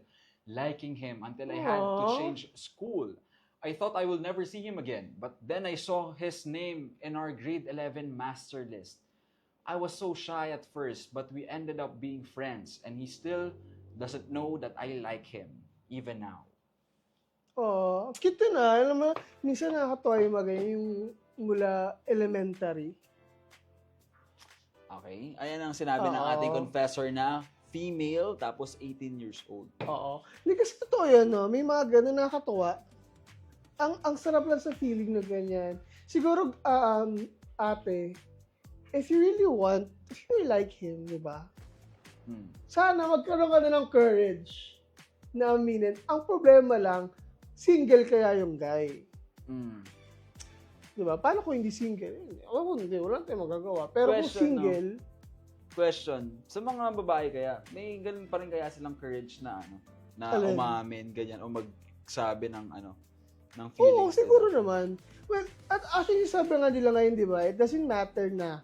S1: liking him until I had to
S2: Aww.
S1: change school. I thought I will never see him again, but then I saw his name in our grade 11 master list. I was so shy at first, but we ended up being friends, and he still doesn't know that I like him, even now.
S2: Oh, cute na. Alam mo, minsan nakakatawa yung mga ganyan, yung mula elementary.
S1: Okay? Ayan ang sinabi ng
S2: Oo.
S1: ating confessor na female, tapos 18 years old.
S2: Oo. Hindi kasi totoo yan, no? May mga ganun nakakatawa. Ang sarap lang sa feeling na ganyan. Siguro, ate, if you really like him, di ba? Sana magkaroon ka na ng courage na aminin. Ang problema lang, single kaya yung guy. Di ba? Paano kung hindi single? Ako hindi, wala tayong magagawa. Pero kung
S1: Question,
S2: single,
S1: Question, sa mga babae kaya, may ganun pa rin kaya silang courage na na
S2: Alin?
S1: umamin, ganyan, o magsabi ng ng
S2: oo,
S1: feelings
S2: siguro
S1: nila?
S2: naman. Well, at actually sabi nga nila ngayon, di ba, it doesn't matter na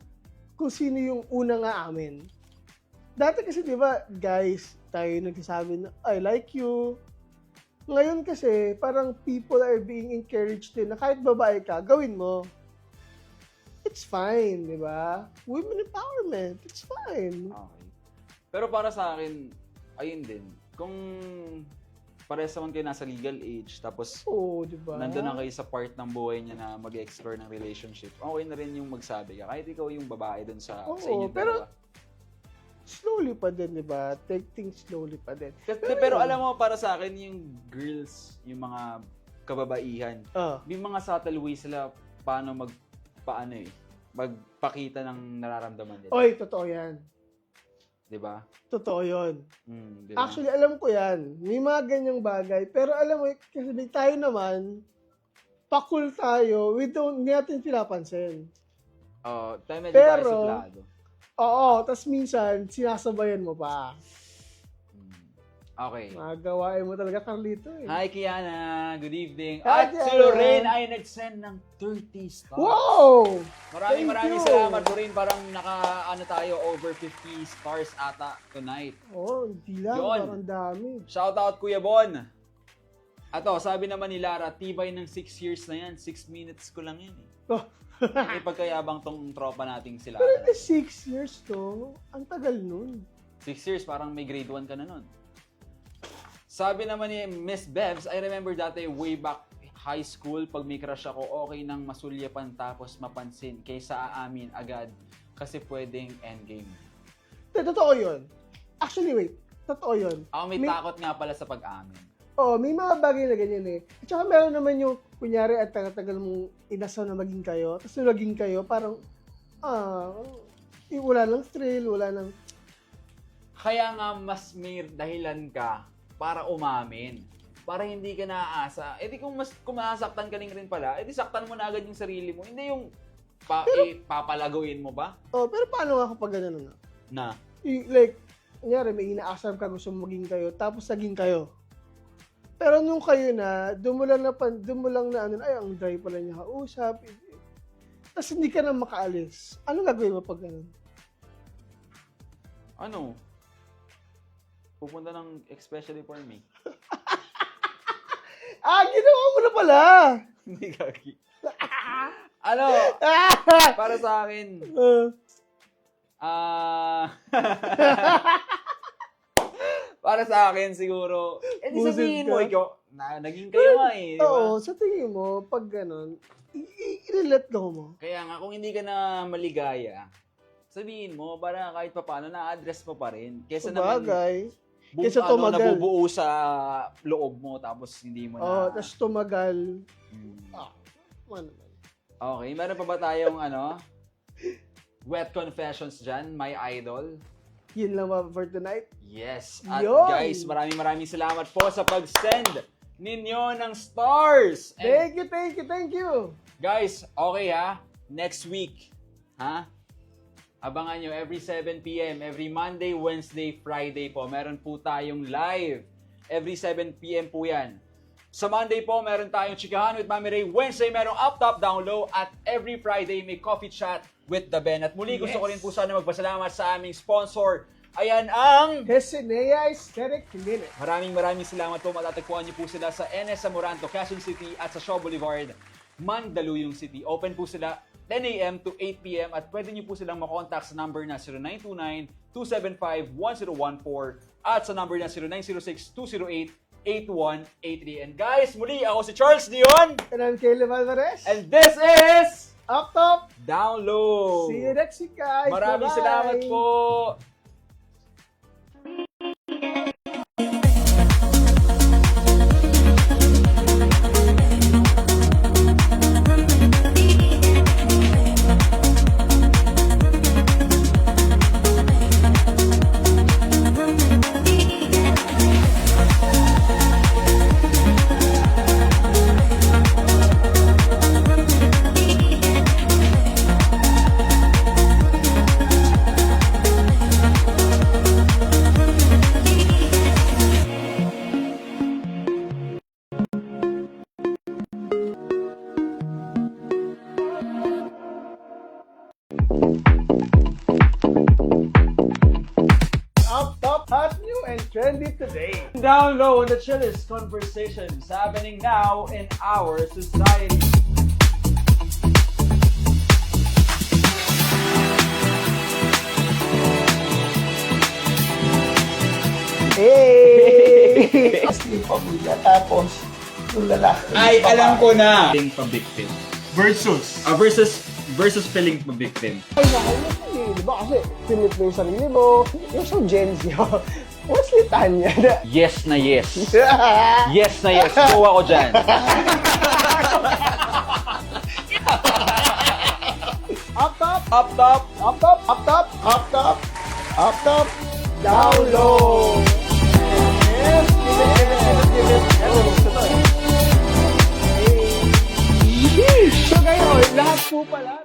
S2: kung sino yung una nga amin. Dati kasi, di ba, guys, tayo nagsasabi na, I like you. Ngayon kasi, parang people are being encouraged din na kahit babae ka, gawin mo. It's fine, di ba? Women empowerment, it's fine.
S1: Okay. Pero para sa akin, ayun din, kung parehas naman kayo nasa legal age, tapos
S2: Oo, di ba?
S1: nandun na kayo sa part ng buhay niya na mag-explore ng relationship, okay na rin yung magsabi ka. Kahit ikaw yung babae dun sa
S2: Oo,
S1: inyong
S2: pero-
S1: dalawa.
S2: Slowly pa din, di ba? Take things slowly pa din.
S1: Pero alam mo, para sa akin, yung girls, yung mga kababaihan,
S2: Ah,
S1: may mga subtle ways sila paano magpakita ng nararamdaman nila.
S2: oy, totoo yan.
S1: Di ba?
S2: Totoo yun.
S1: Diba?
S2: Actually, alam ko yan. May mga ganyang bagay. Pero alam mo, kasi tayo naman, pakul tayo, hindi natin pinapansin.
S1: Tayo medyo tayo
S2: Pero,
S1: suplado.
S2: Oo, tas minsan, sinasabayan mo pa.
S1: Okay.
S2: Magawain mo talaga, Carlito. Eh.
S1: Hi, Kiana. Good evening.
S2: Hi,
S1: At si
S2: Kiana.
S1: Lorraine ay nag-send ng 30 stars.
S2: Wow!
S1: Maraming
S2: Thank you.
S1: salamat, Lorraine. Parang tayo, over 50 stars ata tonight.
S2: Oh, hindi lang.
S1: Yun.
S2: Parang dami.
S1: Shout out, Kuya Bon. Ato, sabi naman ni Lara, tibay ng 6 years na yan. 6 minutes ko lang yan eh.
S2: Oh.
S1: May pagkayabang tong tropa nating sila.
S2: Pero hindi 6 years to. Ang tagal nun.
S1: 6 years, parang may grade 1 ka na nun. Sabi naman ni Miss Bevs, I remember dati way back high school, pag may crush ako, okay nang masulyapan tapos mapansin kaysa aamin agad kasi pwedeng endgame.
S2: Totoo yun. Actually, wait. Totoo yun.
S1: Ako may takot nga pala sa pag-amin.
S2: Oh, may mga bagay na ganyan eh. At saka meron naman yung, kunyari, at tagal-tagal mong inasaw na maging kayo, tapos nung maging kayo, parang, wala nang thrill, wala nang,
S1: Kaya nga mas may dahilan ka para umamin. Para hindi ka naaasa. E di kung masaktan ka rin pala, e di saktan mo na agad yung sarili mo. Hindi yung papalaguin mo ba?
S2: oh, pero paano nga kapag gano'n na?
S1: Na.
S2: Like, kunyari, may inaasam ka, gusto mong maging kayo, tapos naging kayo. Pero nung kayo na, doon mo lang na, ay, ang dry pala niya kausap. Tapos hindi ka na makaalis. Ano gagawin mo pag gano'n?
S1: Ano? Pupunta ng especially for me.
S2: Ginawa mo na pala!
S1: Hindi kaki. Ano? Para sa akin, para sa akin siguro, di
S2: Buset
S1: sabihin
S2: ka.
S1: mo, ikaw, naging kayo nga eh, di ba?
S2: Oo, sa tingin mo, pag gano'n, i-let go mo.
S1: Kaya nga, kung hindi ka na maligaya, sabihin mo, para kahit papaano, na-address mo pa rin. Kesa naman,
S2: Sabagay. Kesa tumagal.
S1: nabubuo sa loob mo, tapos hindi mo na...
S2: Oo, tapos tumagal.
S1: Hmm.
S2: Man.
S1: Okay, meron pa ba tayong wet confessions dyan, my idol?
S2: Yun lang ba for tonight?
S1: Yes. At
S2: Yun.
S1: guys, maraming salamat po sa pag-send ninyo ng stars. And
S2: Thank you.
S1: guys, okay ha? Next week, ha? Abangan nyo every 7 p.m. every Monday, Wednesday, Friday po. Meron po tayong live. Every 7 p.m. po yan. Sa Monday po, meron tayong Chikahan with Mami Ray. Wednesday, merong Up Top Down Low. At every Friday, may Coffee Chat with The Ben. At muli, gusto ko rin po sana magpasalamat sa aming sponsor, Ayan ang...
S2: Hesinea Aesthetic Clinic.
S1: Maraming salamat po. Matatagpuan niyo po sila sa NS Amoranto, Quezon City at sa Shaw Boulevard, Mandaluyong City. Open po sila 10 a.m. to 8 p.m. at pwede niyo po silang makontakt sa number na 0929-275-1014 at sa number na 0906-208-8183. And guys, muli ako si Charles Dion.
S2: And I'm Caleb Alvarez.
S1: And this is
S2: Up Top.
S1: Down Low.
S2: See you next week, guys.
S1: Maraming
S2: Bye-bye.
S1: salamat po.
S2: Up Top, hot, new, and trendy today.
S1: Down Low on the chillest conversations happening now in our society.
S2: Hey! Asli pamilya, tapos yung lalaki.
S1: Ay, alam ko na. Feeling pa-victim.
S3: Versus.
S1: Versus feeling pa-victim.
S2: Ay, hindi, di ba? Kasi pinit mo yung sarili mo. Yung so Gen Z, what's litanya na?
S1: Yes na yes. Yes na yes. Kuha ko dyan.
S2: Up Top,
S1: Up top.
S2: Up Top, Up Top, Up Top, Up Top, Down Low. Yes, give it. Ano, gusto to eh. So ngayon, lahat po pala